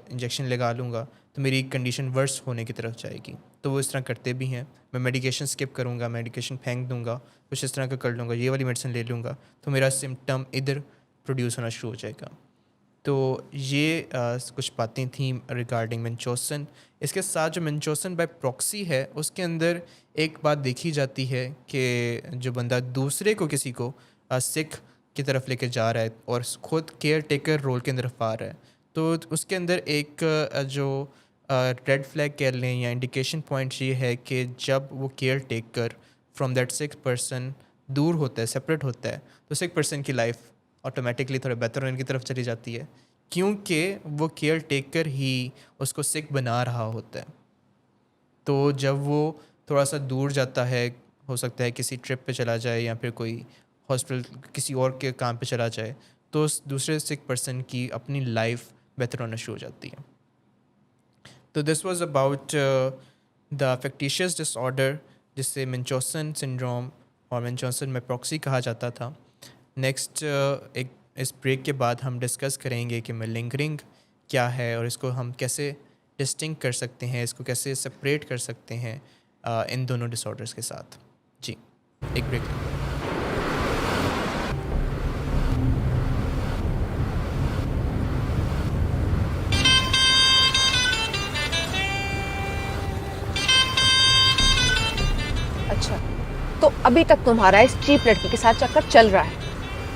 انجیکشن لگا لوں گا تو میری کنڈیشن ورس ہونے کی طرف جائے گی. تو وہ اس طرح کرتے بھی ہیں. میں میڈیکیشن اسکپ کروں گا, میڈیکیشن پھینک دوں گا, کچھ اس طرح کا کر لوں گا, یہ والی میڈیسن لے لوں گا تو میرا سمٹم ادھر پروڈیوس ہونا شروع ہو جائے گا. تو یہ کچھ باتیں تھیں ریگارڈنگ منچوسن. اس کے ساتھ جو منچوسن بائی پراکسی ہے اس کے اندر ایک بات دیکھی جاتی ہے کہ جو بندہ دوسرے کو کسی کو سکھ کی طرف لے کے جا رہا ہے اور خود کیئر ٹیکر رول کے اندر آ رہا ہے تو اس کے اندر ایک جو ریڈ فلیگ کہہ لیں یا انڈیکیشن پوائنٹ یہ ہے کہ جب وہ کیئر ٹیکر فرام دیٹ سک پرسن دور ہوتا ہے, سپریٹ ہوتا ہے, تو سک پرسن کی لائف آٹومیٹکلی تھوڑا بہتر ہونے کی طرف چلی جاتی ہے کیونکہ وہ کیئر ٹیکر ہی اس کو سک بنا رہا ہوتا ہے. تو جب وہ تھوڑا سا دور جاتا ہے, ہو سکتا ہے کسی ٹرپ پہ چلا جائے یا پھر کوئی ہاسپٹل کسی اور کے کام پہ چلا جائے, تو اس دوسرے سک پرسن کی اپنی لائف بہتر ہونا شروع ہو جاتی ہے. تو this was about the factitious disorder جسے منچوسن سنڈروم اور منچوسن میں پراکسی کہا جاتا تھا. نیکسٹ ایک اس بریک کے بعد ہم ڈسکس کریں گے کہ ملنگرنگ کیا ہے اور اس کو ہم کیسے ڈسٹنگ کر سکتے ہیں, اس کو کیسے سپریٹ کر سکتے ہیں ان دونوں ڈس آرڈرس کے ساتھ. جی ایک بریک. اچھا تو ابھی تک تمہارا اس چیپ لڑکی کے ساتھ چکر چل رہا ہے.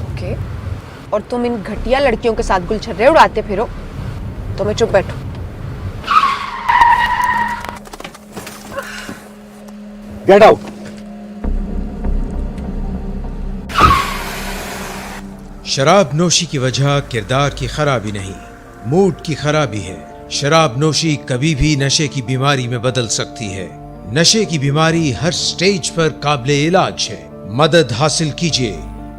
اوکے, اور تم ان گھٹیا لڑکیوں کے ساتھ گلچھرے اڑاتے پھرو تو میں چپ بیٹھوں. Get out! شراب نوشی کی وجہ کردار کی خرابی نہیں, موڈ کی خرابی ہے. شراب نوشی کبھی بھی نشے کی بیماری میں بدل سکتی ہے. نشے کی بیماری ہر سٹیج پر قابل علاج ہے. مدد حاصل کیجیے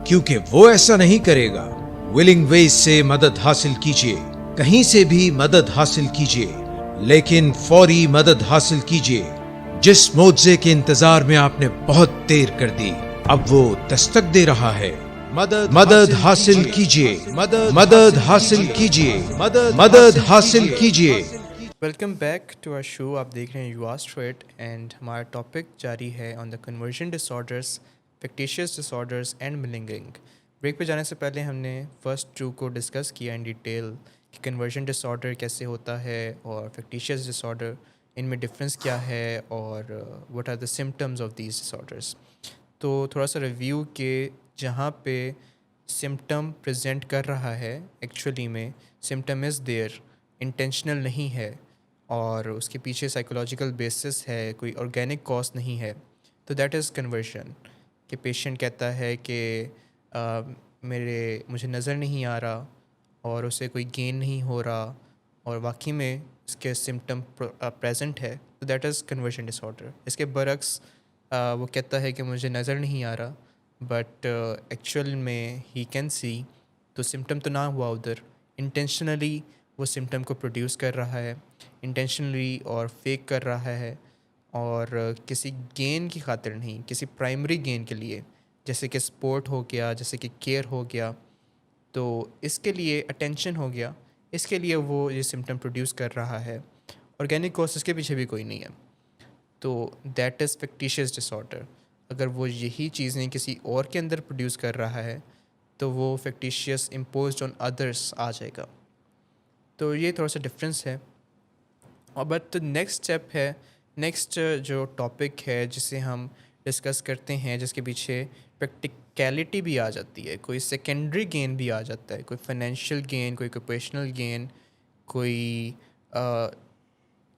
کیونکہ وہ ایسا نہیں کرے گا. ولنگ ویز سے مدد حاصل کیجیے, کہیں سے بھی مدد حاصل کیجیے, لیکن فوری مدد حاصل کیجیے. جس معجزے کے انتظار میں آپ نے بہت دیر کر دی اب وہ دستک دے رہا ہے. مدد حاصل کیجیے, مدد حاصل کیجیے, مدد حاصل کیجیے. Welcome back to our show. آپ دیکھ رہے ہیں یو آسکڈ اٹ اینڈ ہمارا ٹاپک جاری ہے on the conversion disorders, factitious disorders and malingering. بریک پہ جانے سے پہلے ہم نے فرسٹ ٹو کو ڈسکس کیا ان ڈیٹیل کہ کنورژن ڈس آرڈر کیسے ہوتا ہے اور فیکٹیشیس ڈس آرڈر, ان میں ڈفرینس کیا ہے اور what are the symptoms of these disorders. تو تھوڑا سا ریویو کہ جہاں پہ سمٹم پریزنٹ کر رہا ہے ایکچولی میں سمٹم از دیئر, انٹینشنل نہیں ہے اور اس کے پیچھے سائیکولوجیکل بیسس ہے, کوئی آرگینک کاز نہیں ہے, تو دیٹ از کنورژن. کہ پیشنٹ کہتا ہے کہ مجھے نظر نہیں آ رہا اور اسے کوئی گین نہیں ہو رہا اور واقعی میں اس کے سمٹم پریزنٹ ہے, تو that is conversion disorder. اس کے برعکس وہ کہتا ہے کہ مجھے نظر نہیں آ رہا بٹ ایکچوئل میں ہی کین سی, تو سمٹم تو نہ ہوا ادھر, انٹینشنلی وہ سمٹم کو پروڈیوس کر رہا ہے, انٹینشنلی اور فیک کر رہا ہے اور کسی گین کی خاطر نہیں, کسی پرائمری گین کے لیے جیسے کہ سپورٹ ہو گیا, جیسے کہ کیئر ہو گیا, تو اس کے لیے اٹینشن ہو گیا, اس کے لیے وہ یہ سمٹم پروڈیوس کر رہا ہے. آرگینک کاز اس کے پیچھے بھی کوئی نہیں ہے, تو دیٹ از فیکٹیشیس ڈس آرڈر. اگر وہ یہی چیزیں کسی اور کے اندر پروڈیوس کر رہا ہے تو وہ فیکٹیشیس امپوزڈ آن ادرس آ جائے گا. تو یہ تھوڑا سا ڈفرینس ہے. اور بٹ نیکسٹ اسٹیپ ہے, نیکسٹ جو ٹاپک ہے جسے ہم ڈسکس کرتے ہیں, جس کے پیچھے پریکٹیکیلٹی بھی آ جاتی ہے, کوئی سیکنڈری گین بھی آ جاتا ہے, کوئی فائنینشیل گین, کوئی آکوپیشنل گین, کوئی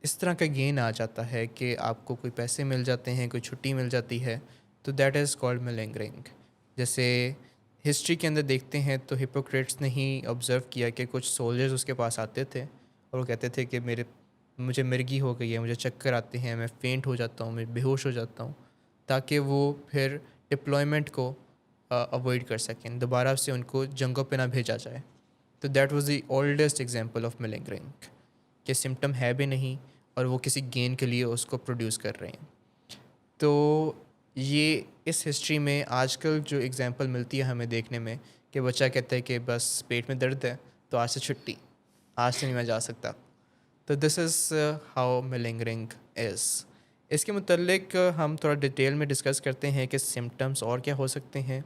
اس طرح کا گین آ جاتا ہے کہ آپ کو کوئی پیسے مل جاتے ہیں, کوئی چھٹی مل جاتی ہے, تو دیٹ از کالڈ ملنگرنگ. جیسے ہسٹری کے اندر دیکھتے ہیں تو ہپوکریٹس نے ہی آبزرو کیا کہ کچھ سولجرز اس کے پاس آتے تھے اور وہ کہتے تھے کہ مجھے مرگی ہو گئی ہے, مجھے چکر آتے ہیں, میں فینٹ ہو جاتا ہوں, میں بے ہوش ہو جاتا ہوں, تاکہ وہ پھر ڈپلائمنٹ کو اوائڈ کر سکیں, دوبارہ سے ان کو جنگوں پہ نہ بھیجا جائے. تو that was the oldest example of malingering, کہ سمٹم ہے بھی نہیں اور وہ کسی گین کے لیے اس کو پروڈیوس کر رہے ہیں. تو یہ اس ہسٹری میں آج کل جو ایگزامپل ملتی ہے ہمیں دیکھنے میں, کہ بچہ کہتا ہے کہ بس پیٹ میں درد ہے تو آج سے چھٹی, آج سے نہیں میں جا سکتا. تو دس از ہاؤ میلنگرنگ از. اس کے متعلق ہم تھوڑا ڈیٹیل میں ڈسکس کرتے ہیں کہ سمٹمس اور کیا ہو سکتے ہیں.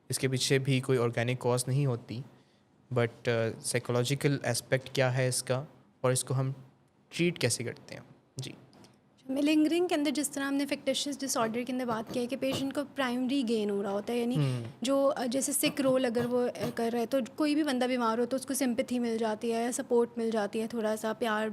اس کے پیچھے بھی کوئی آرگینک کاز نہیں ہوتی, بٹ سائیکولوجیکل اسپیکٹ کیا ہے اس کا, اور اس کو ہم ٹریٹ کیسے کرتے ہیں. جی, میلنگرنگ کے اندر جس طرح ہم نے فیکٹیشیس ڈس آرڈر کے اندر بات کی ہے کہ پیشنٹ کو پرائمری گین ہو رہا ہوتا ہے, یعنی جو جیسے سک رول اگر وہ کر رہا ہے تو کوئی بھی بندہ بیمار ہو تو اس کو سمپتھی مل جاتی ہے یا سپورٹ مل جاتی ہے, تھوڑا سا پیار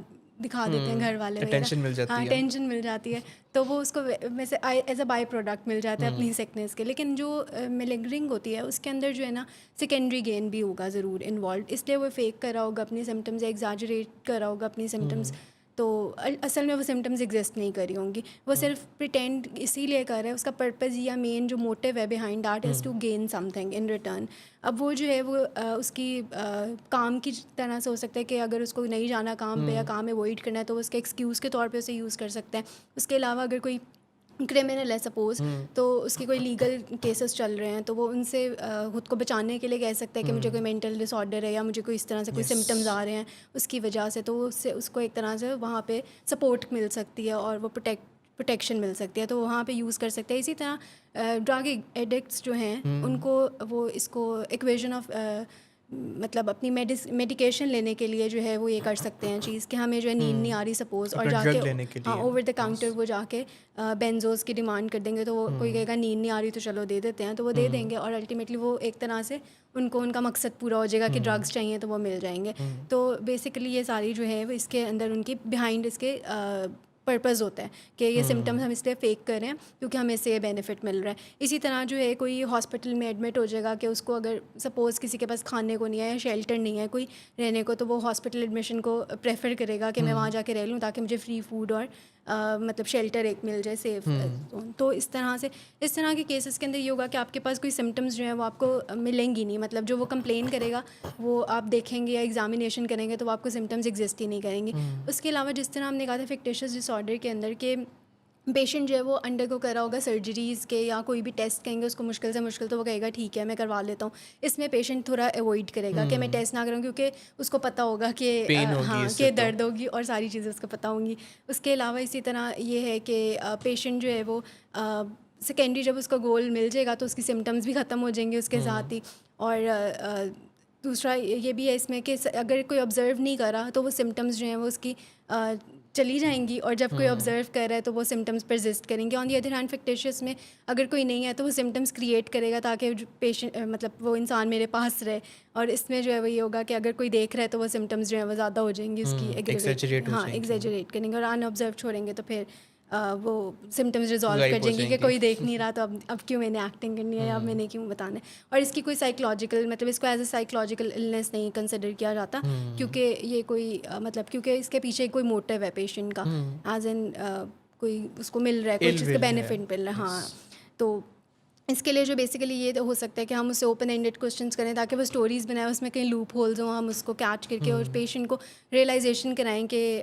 دکھا دیتے ہیں گھر والے, اٹینشن مل جاتی ہے. ہاں, ٹینشن مل جاتی ہے, تو وہ اس کو میں سے ایز اے بائی پروڈکٹ مل جاتا ہے اپنی سکنس کے. لیکن جو میلنگرنگ ہوتی ہے اس کے اندر جو ہے نا سیکنڈری گین بھی ہوگا ضرور انوالوڈ, اس لیے وہ فیک کر رہا ہوگا اپنی سمٹمز یا ایگزاجریٹ کر رہا ہوگا اپنی سمٹمز. تو اصل میں وہ سمٹمز ایگزسٹ نہیں کری ہوں گی, وہ صرف پریٹینڈ اسی لیے کر رہا ہے. اس کا پرپز یا مین جو موٹیو ہے behind that is to gain something in return. اب وہ جو ہے وہ اس کی کام کی طرح سے ہو سکتا ہے کہ اگر اس کو نہیں جانا کام پہ یا کام اوائڈ کرنا ہے تو وہ اس کے ایکسکیوز کے طور پہ اسے یوز کر سکتے ہیں. اس کے علاوہ اگر کوئی کرمنل ہے سپوز, تو اس کی کوئی لیگل کیسز چل رہے ہیں تو وہ ان سے خود کو بچانے کے لیے کہہ سکتا ہے کہ مجھے کوئی مینٹل ڈس آرڈر ہے یا مجھے کوئی اس طرح سے کوئی سمٹمز آ رہے ہیں اس کی وجہ سے, تو اس کو ایک طرح سے وہاں پہ سپورٹ مل سکتی ہے اور وہ پروٹیکشن مل سکتی ہے, تو وہاں پہ یوز کر سکتے ہیں. اسی طرح ڈرگ ایڈکٹس جو ہیں ان کو وہ اس کو ایکویژن آف مطلب اپنی میڈیکیشن لینے کے لیے جو ہے وہ یہ کر سکتے ہیں چیز کہ ہمیں جو ہے نیند نہیں آ رہی سپوز, اور جا کے ہاں اوور دا کاؤنٹر وہ جا کے بینزوز کی ڈیمانڈ کر دیں گے, تو وہ کوئی کہے گا نیند نہیں آ رہی تو چلو دے دیتے ہیں, تو وہ دے دیں گے, اور الٹیمیٹلی وہ ایک طرح سے ان کو ان کا مقصد پورا ہو جائے گا کہ ڈرگس چاہیے تو وہ مل جائیں گے. تو بیسیکلی یہ ساری جو ہے وہ اس کے اندر ان کی بیہائنڈ اس کے پرپز ہوتا ہے کہ یہ سمٹمز ہم اس لیے فیک کر رہے ہیں کیونکہ ہمیں اس سے یہ بینیفٹ مل رہا ہے. اسی طرح جو ہے کوئی ہاسپٹل میں ایڈمٹ ہو جائے گا کہ اس کو اگر سپوز کسی کے پاس کھانے کو نہیں ہے یا شیلٹر نہیں ہے کوئی رہنے کو, تو وہ ہاسپٹل ایڈمیشن کو پریفر کرے گا کہ میں وہاں جا کے رہ لوں تاکہ مجھے فری فوڈ اور مطلب شیلٹر ایک مل جائے سیف. تو اس طرح کے کیسز کے اندر یہ ہوگا کہ آپ کے پاس کوئی سمٹمز جو ہیں وہ آپ کو ملیں گی نہیں, مطلب جو وہ کمپلین کرے گا وہ آپ دیکھیں گے یا ایگزامینیشن کریں گے تو وہ آپ کو سمٹمز ایگزسٹ ہی نہیں کریں گے. اس کے علاوہ جس طرح ہم نے کہا تھا فیکٹیشیس ڈس آرڈر کے اندر کہ پیشنٹ جو ہے وہ انڈر کو کر رہا ہوگا سرجریز کے یا کوئی بھی ٹیسٹ کہیں گے اس کو مشکل سے مشکل, تو وہ کہے گا ٹھیک ہے میں کروا لیتا ہوں. اس میں پیشنٹ تھوڑا اوائڈ کرے گا کہ میں ٹیسٹ نہ کروں کیونکہ اس کو پتہ ہوگا کہ ہاں کہ درد ہوگی اور ساری چیزیں اس کو پتہ ہوں گی. اس کے علاوہ اسی طرح یہ ہے کہ پیشنٹ جو ہے وہ سیکنڈری جب اس کو گول مل جائے گا تو اس کی سمٹمز بھی ختم ہو جائیں گے اس کے ساتھ ہی. اور دوسرا یہ بھی ہے اس میں کہ اگر کوئی آبزرو نہیں کرا تو وہ سمٹمز جو ہیں وہ اس کی چلی جائیں گی, اور جب کوئی آبزرو کر رہا ہے تو وہ سمٹمز پرزسٹ کریں گے. آن دی ادر ہینڈ فیکٹیشیس میں اگر کوئی نہیں ہے تو وہ سمٹمز کریٹ کرے گا تاکہ پیشنٹ مطلب وہ انسان میرے پاس رہے, اور اس میں جو ہے وہ یہ ہوگا کہ اگر کوئی دیکھ رہا ہے تو وہ سمٹمز جو ہیں وہ زیادہ ہو جائیں گی اس کی, ایگزیجریٹ کریں گے, اور ان آبزرو چھوڑیں گے تو پھر وہ سمٹمز ریزالو کر جائیں گے کہ کوئی دیکھ نہیں رہا تو اب کیوں میں نے ایکٹنگ کرنی ہے یا اب میں نے کیوں بتانا ہے. اور اس کی کوئی سائیکولوجیکل مطلب اس کو ایز اے سائیکولوجیکل النیس نہیں کنسیڈر کیا جاتا کیونکہ یہ کوئی مطلب کیونکہ اس کے پیچھے کوئی موٹیو ہے پیشنٹ کا, ایز ان کوئی اس کو مل رہا ہے کوئی چیز کا بینیفٹ مل رہا ہے. ہاں, تو اس کے لیے جو بیسیکلی یہ ہو سکتا ہے کہ ہم اسے اوپن اینڈیڈ کوشچنس کریں تاکہ وہ اسٹوریز بنائیں, اس میں کہیں لوپ ہولز ہوں, ہم اس کو کیچ کر کے اور پیشنٹ کو ریئلائزیشن کرائیں کہ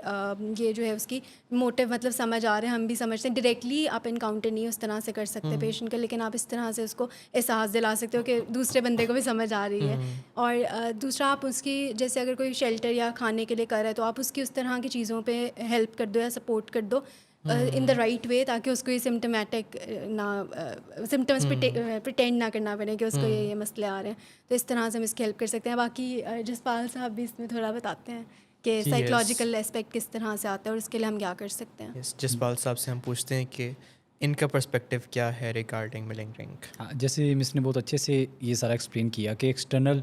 یہ جو ہے اس کی موٹیو مطلب سمجھ آ رہے ہیں, ہم بھی سمجھتے ہیں. ڈائریکٹلی آپ انکاؤنٹر نہیں اس طرح سے کر سکتے پیشنٹ کا, لیکن آپ اس طرح سے اس کو احساس دلا سکتے ہو کہ دوسرے بندے کو بھی سمجھ آ رہی ہے. اور دوسرا آپ اس کی جیسے اگر کوئی شیلٹر یا کھانے کے لیے کر رہا ہے تو آپ اس کی اس طرح کی چیزوں پہ ہیلپ کر دو یا سپورٹ کر دو ان دا رائٹ وے تاکہ اس کو یہ سمٹمیٹک نہ سمٹمس پریٹینڈ نہ کرنا پڑے کہ اس کو یہ مسئلے آ رہے ہیں. تو اس طرح سے ہم اس کی ہیلپ کر سکتے ہیں. باقی جسپال صاحب بھی اس میں تھوڑا بتاتے ہیں کہ سائیکولوجیکل اسپیکٹ کس طرح سے آتا ہے اور اس کے لیے ہم کیا کر سکتے ہیں. جسپال صاحب سے ہم پوچھتے ہیں کہ ان کا پرسپیکٹیو کیا ہے ریگارڈنگ میلنگرنگ. جیسے مس نے بہت اچھے سے یہ سارا ایکسپلین کیا کہ ایکسٹرنل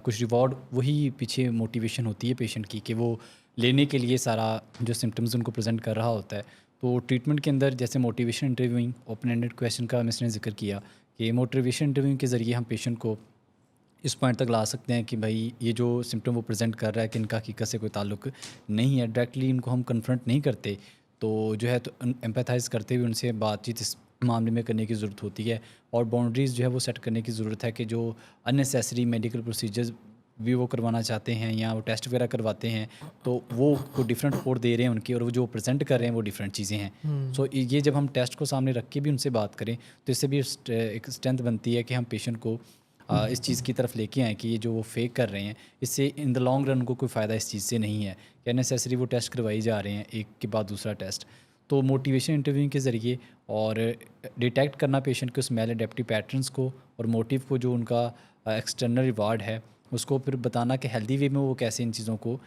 کچھ ریوارڈ وہی پیچھے موٹیویشن ہوتی ہے پیشنٹ کی کہ وہ لینے کے لیے سارا جو سمٹمز ان کو پریزنٹ کر رہا ہوتا ہے. تو ٹریٹمنٹ کے اندر جیسے motivation interviewing open ended question کا مس نے ذکر کیا کہ موٹیویشن انٹرویوئنگ کے ذریعے ہم پیشنٹ کو اس پوائنٹ تک لا سکتے ہیں کہ بھائی یہ جو سمٹم وہ پریزنٹ کر رہا ہے کہ ان کا حقیقت سے کوئی تعلق نہیں ہے. ڈائریکٹلی ان کو ہم کنفرنٹ نہیں کرتے تو جو ہے تو ایمپیتھائز کرتے ہوئے ان سے بات چیت معاملے میں کرنے کی ضرورت ہوتی ہے, اور باؤنڈریز جو ہے وہ سیٹ کرنے کی ضرورت ہے کہ جو اننیسیسری میڈیکل پروسیجرز بھی وہ کروانا چاہتے ہیں یا وہ ٹیسٹ وغیرہ کرواتے ہیں تو وہ کو ڈفرینٹ رپورٹ دے رہے ہیں ان کی, اور وہ جو پریزنٹ کر رہے ہیں وہ ڈفرینٹ چیزیں ہیں. سو یہ جب ہم ٹیسٹ کو سامنے رکھ کے بھی ان سے بات کریں تو اس سے بھی ایک اسٹرینتھ بنتی ہے کہ ہم پیشنٹ کو اس چیز کی طرف لے کے آئیں کہ یہ جو وہ فیک کر رہے ہیں اس سے ان دا لانگ رن کو کوئی فائدہ اس چیز سے نہیں ہے کہ انیسیسری وہ ٹیسٹ کروائی جا رہے ہیں ایک کے بعد دوسرا ٹیسٹ. تو موٹیویشن انٹرویو کے ذریعے اور ڈیٹیکٹ کرنا پیشنٹ کے اس میل اڈیپٹیو پیٹرنس کو اور موٹیو کو, جو ان کا ایکسٹرنل ریوارڈ ہے اس کو پھر بتانا کہ ہیلدی وے میں وہ کیسے ان چیزوں کو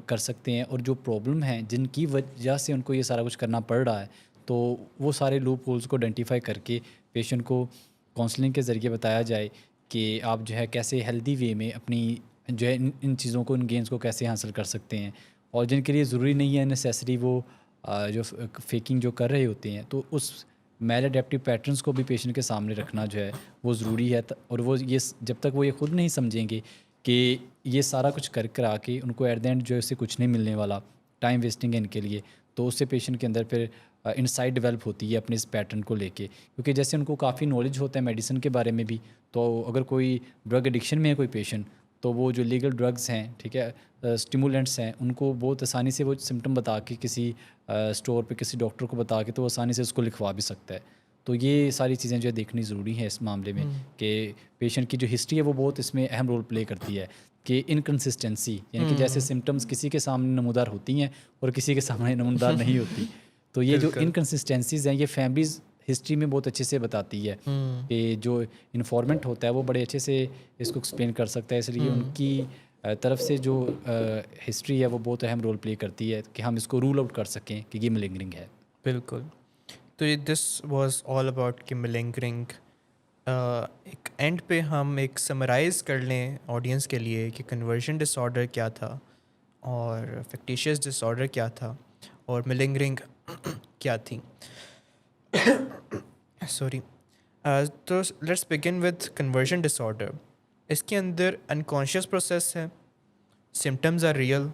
کر سکتے ہیں, اور جو پرابلم ہیں جن کی وجہ سے ان کو یہ سارا کچھ کرنا پڑ رہا ہے تو وہ سارے لوپ ہولز کو آئیڈینٹیفائی کر کے پیشنٹ کو کاؤنسلنگ کے ذریعے بتایا جائے کہ آپ جو ہے کیسے ہیلدی وے میں اپنی جو ہے ان چیزوں کو, ان گینز کو کیسے حاصل کر سکتے ہیں, اور جن کے لیے ضروری نہیں ہے نیسیسری وہ جو فیکنگ جو کر رہے ہوتے ہیں تو اس میل اڈیپٹیو پیٹرنس کو بھی پیشنٹ کے سامنے رکھنا جو ہے وہ ضروری ہے. اور وہ یہ جب تک وہ یہ خود نہیں سمجھیں گے کہ یہ سارا کچھ کر آ کے ان کو ایٹ دا اینڈ جو ہے اس سے کچھ نہیں ملنے والا, ٹائم ویسٹنگ ہے ان کے لیے, تو اس سے پیشنٹ کے اندر پھر انسائٹ ڈیولپ ہوتی ہے اپنے اس پیٹرن کو لے کے, کیونکہ جیسے ان کو کافی نالج ہوتا ہے میڈیسن کے بارے میں بھی. تو اگر کوئی ڈرگ ایڈکشن میں ہے کوئی پیشنٹ تو وہ جو لیگل ڈرگز ہیں, ٹھیک ہے, اسٹیمولینٹس ہیں, ان کو بہت آسانی سے وہ سمٹم بتا کے کسی اسٹور پہ کسی ڈاکٹر کو بتا کے تو وہ آسانی سے اس کو لکھوا بھی سکتا ہے. تو یہ ساری چیزیں جو ہے دیکھنی ضروری ہے اس معاملے میں کہ پیشنٹ کی جو ہسٹری ہے وہ بہت اس میں اہم رول پلے کرتی ہے کہ انکنسسٹنسی, یعنی کہ جیسے سمٹمز کسی کے سامنے نمودار ہوتی ہیں اور کسی کے سامنے نمودار نہیں ہوتی, تو یہ جو انکنسسٹنسیز ہیں یہ فیملیز ہسٹری میں بہت اچھے سے بتاتی ہے کہ جو انفارمنٹ ہوتا ہے وہ بڑے اچھے سے اس کو ایکسپلین کر سکتا ہے. اس لیے ان کی طرف سے جو ہسٹری ہے وہ بہت اہم رول پلے کرتی ہے کہ ہم اس کو رول آؤٹ کر سکیں کہ یہ ملنگرنگ ہے. بالکل. تو یہ دس واز آل اباؤٹ کہ ملنگرنگ. ایک اینڈ پہ ہم ایک سمرائز کر لیں آڈینس کے لیے کہ کنورژن ڈس آرڈر کیا تھا اور فیکٹیشیس ڈس آرڈر کیا تھا اور ملنگرنگ کیا تھی. سوری. تو let's begin with conversion disorder. اس کے اندر انکانشیس پروسیس ہے, سمٹمز آر ریئل,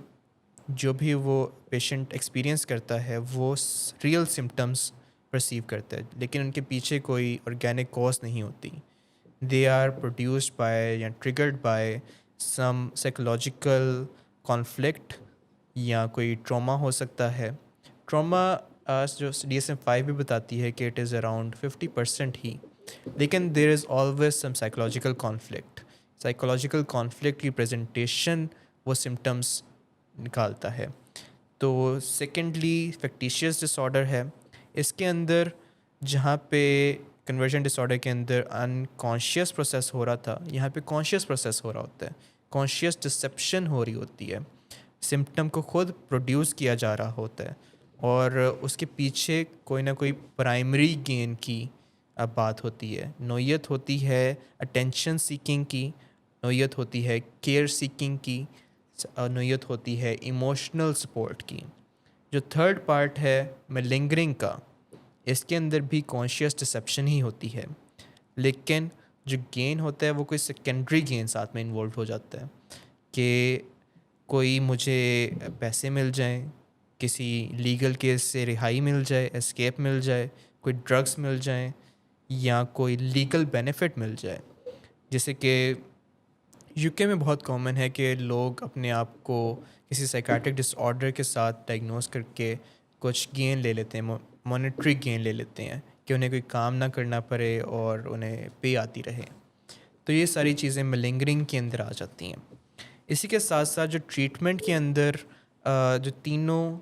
جو بھی وہ پیشنٹ ایکسپیرئنس کرتا ہے وہ ریئل سمٹمز پرسیو کرتا ہے, لیکن ان کے پیچھے کوئی آرگینک کاز نہیں ہوتی. دے آر پروڈیوسڈ بائی یا triggered by some psychological conflict یا کوئی ٹراما ہو سکتا ہے. ٹراما جو DSM-5 بھی بتاتی ہے کہ اٹ از اراؤنڈ 50% ہی, لیکن there is always some psychological conflict. Psychological conflict کی پریزنٹیشن وہ سمٹمس نکالتا ہے. تو سیکنڈلی فیکٹیشیس ڈس آرڈر ہے. اس کے اندر جہاں پہ کنورژن ڈس آرڈر کے اندر انکانشیس پروسیس ہو رہا تھا, یہاں پہ کانشیس پروسیس ہو رہا ہوتا ہے. کانشیس ڈسپشن ہو رہی ہوتی ہے, سمٹم کو خود پروڈیوس کیا جا رہا ہوتا ہے اور اس کے پیچھے کوئی نہ کوئی پرائمری گین کی بات ہوتی ہے. نوعیت ہوتی ہے اٹینشن سیکنگ کی, نوعیت ہوتی ہے کیئر سیکنگ کی, نوعیت ہوتی ہے ایموشنل سپورٹ کی. جو تھرڈ پارٹ ہے ملنگرنگ کا, اس کے اندر بھی کانشیس ڈسپشن ہی ہوتی ہے, لیکن جو گین ہوتا ہے وہ کوئی سیکنڈری گین ساتھ میں انوالو ہو جاتا ہے کہ کوئی مجھے پیسے مل جائیں, کسی لیگل کیس سے رہائی مل جائے, اسکیپ مل جائے, کوئی ڈرگس مل جائیں یا کوئی لیگل بینیفٹ مل جائے. جیسے کہ UK میں بہت کامن ہے کہ لوگ اپنے آپ کو کسی سائیکیاٹرک ڈس آرڈر کے ساتھ ڈائگنوز کر کے کچھ گین لے لیتے ہیں, مانیٹری گین لے لیتے ہیں کہ انہیں کوئی کام نہ کرنا پڑے اور انہیں پے آتی رہے. تو یہ ساری چیزیں ملنگرنگ کے اندر آ جاتی ہیں. اسی کے ساتھ ساتھ جو ٹریٹمنٹ کے اندر جو تینوں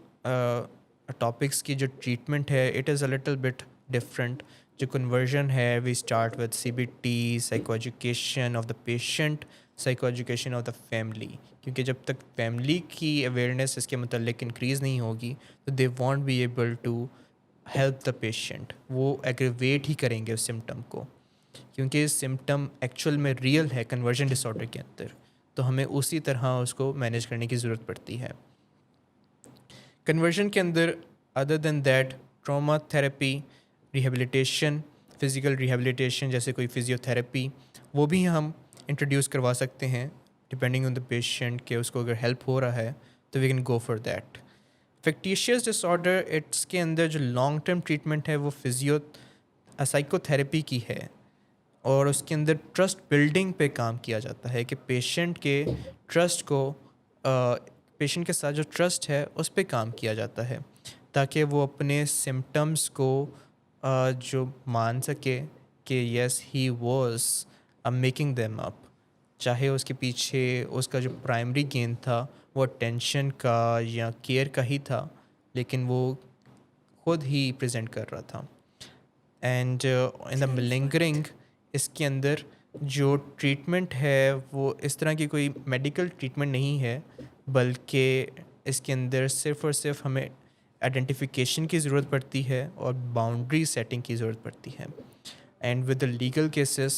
ٹاپکس کی جو ٹریٹمنٹ ہے it is a little bit different. جو کنورژن ہے we start with CBT, psychoeducation of the patient, psychoeducation of the family, کیونکہ جب تک فیملی کی اویئرنیس اس کے متعلق انکریز نہیں ہوگی تو they won't be able to help the patient. وہ ایگریویٹ ہی کریں گے اس سمٹم کو, کیونکہ سمٹم ایکچوئل میں ریئل ہے کنورژن ڈس آرڈر کے اندر, تو ہمیں اسی طرح اس کو مینیج کرنے کی ضرورت پڑتی ہے. کنورژن کے اندر other than that trauma therapy, rehabilitation, physical rehabilitation جیسے کوئی فزیوتھراپی, وہ بھی ہم انٹروڈیوس کروا سکتے ہیں ڈپینڈنگ آن دا پیشنٹ کہ اس کو اگر ہیلپ ہو رہا ہے تو we can go for that. Factitious disorder, its کے اندر جو لانگ ٹرم ٹریٹمنٹ ہے وہ سائیکو تھیراپی کی ہے اور اس کے اندر ٹرسٹ بلڈنگ پہ کام کیا جاتا ہے کہ پیشنٹ کے ٹرسٹ کو پیشنٹ کے ساتھ جو ٹرسٹ ہے اس پہ کام کیا جاتا ہے تاکہ وہ اپنے سمٹمز کو جو مان سکے کہ yes he was making them up, چاہے اس کے پیچھے اس کا جو پرائمری گین تھا وہ ٹینشن کا یا کیئر کا ہی تھا، لیکن وہ خود ہی پریزنٹ کر رہا تھا. اینڈ ان دا ملنگرنگ اس کے اندر جو ٹریٹمنٹ ہے وہ اس طرح کی کوئی میڈیکل ٹریٹمنٹ نہیں ہے، بلکہ اس کے اندر صرف اور صرف ہمیں آئیڈینٹیفیکیشن کی ضرورت پڑتی ہے اور باؤنڈری سیٹنگ کی ضرورت پڑتی ہے. And with the legal cases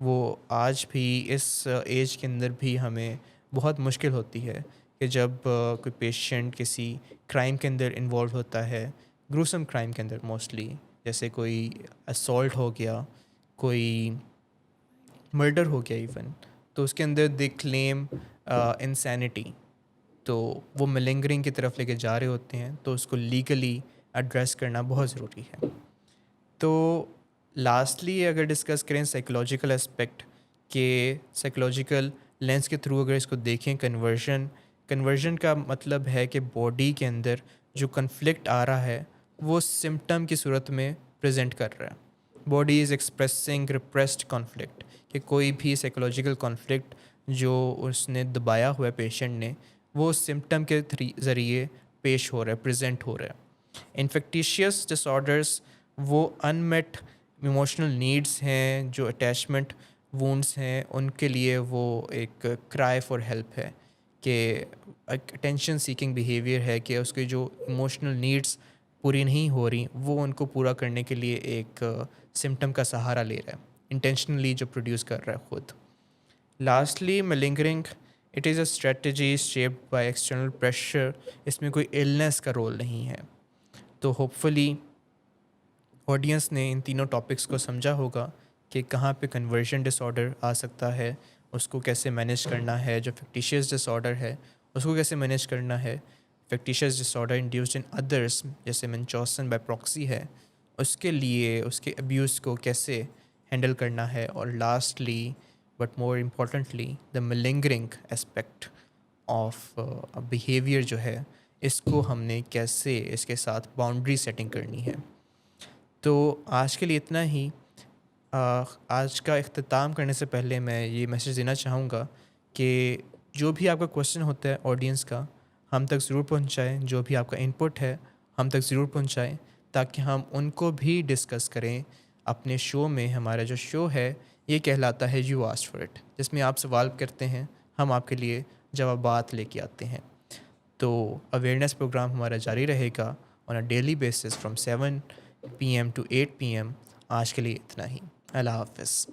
وہ آج بھی اس ایج کے اندر بھی ہمیں بہت مشکل ہوتی ہے کہ جب کوئی پیشنٹ کسی کرائم کے اندر انوالو ہوتا ہے، گروسم کرائم کے اندر موسٹلی، جیسے کوئی اسالٹ ہو گیا، کوئی مرڈر ہو گیا ایون، تو اس کے اندر دے کلیم انسینٹی، تو وہ ملنگرنگ کی طرف لے کے جا رہے ہوتے ہیں، تو اس کو لیگلی ایڈریس کرنا بہت ضروری ہے. تو لاسٹلی اگر ڈسکس کریں سائیکولوجیکل اسپیکٹ، کہ سائیکولوجیکل لینس کے تھرو اگر اس کو دیکھیں، کنورژن کا مطلب ہے کہ باڈی کے اندر جو کنفلکٹ آ رہا ہے وہ سمٹم کی صورت میں پریزنٹ کر رہا ہے. Body is expressing repressed conflict, کہ کوئی بھی سائیکولوجیکل کانفلکٹ جو اس نے دبایا ہوا ہے پیشنٹ نے، وہ سمٹم کے ذریعے پیش ہو رہا ہے، پریزنٹ ہو رہا ہے. انفیکٹیشیس ڈس آرڈرس وہ انمیٹ ایموشنل نیڈس ہیں، جو اٹیچمنٹ وونڈس ہیں، ان کے لیے وہ ایک کرائے فار ہیلپ ہے، کہ اٹینشن سیکنگ بیہیویئر ہے، کہ اس کے جو ایموشنل نیڈس پوری نہیں ہو رہی وہ ان کو پورا کرنے کے لیے ایک سمٹم کا سہارا لے رہا ہے، انٹینشنلی جو پروڈیوس کر رہا ہے خود. Lastly malingering it is a strategy shaped by external pressure, اس میں کوئی النس کا رول نہیں ہے. تو ہوپ فلی آڈینس نے ان تینوں ٹاپکس کو سمجھا ہوگا کہ کہاں پہ کنورژن ڈس آرڈر آ سکتا ہے، اس کو کیسے مینیج کرنا ہے، جو فیکٹیشیس ڈس آرڈر ہے اس کو کیسے مینیج کرنا ہے، فیکٹیشیس ڈس آرڈر انڈیوسڈ ان ادرس جیسے منچوسن بائی پراکسی ہے، اس کے لیے اس کے ابیوز کو کیسے ہینڈل کرنا ہے، اور lastly but more importantly the ملنگرنگ aspect of behaviour جو ہے، اس کو ہم نے کیسے اس کے ساتھ باؤنڈری سیٹنگ کرنی ہے. تو آج کے لیے اتنا ہی. آج کا اختتام کرنے سے پہلے میں یہ میسیج دینا چاہوں گا کہ جو بھی آپ کا کویشچن ہوتا ہے آڈینس کا، ہم تک ضرور پہنچائیں، جو بھی آپ کا انپٹ ہے ہم تک ضرور پہنچائیں، تاکہ ہم ان کو بھی ڈسکس کریں اپنے شو میں. ہمارا جو شو ہے یہ کہلاتا ہے یو آسکڈ فار اٹ، جس میں آپ سوال کرتے ہیں، ہم آپ کے لیے جوابات لے کے آتے ہیں. تو اویئرنیس پروگرام ہمارا جاری رہے گا on a daily basis from 7 PM to 8 PM. آج کے لیے اتنا ہی. اللہ حافظ.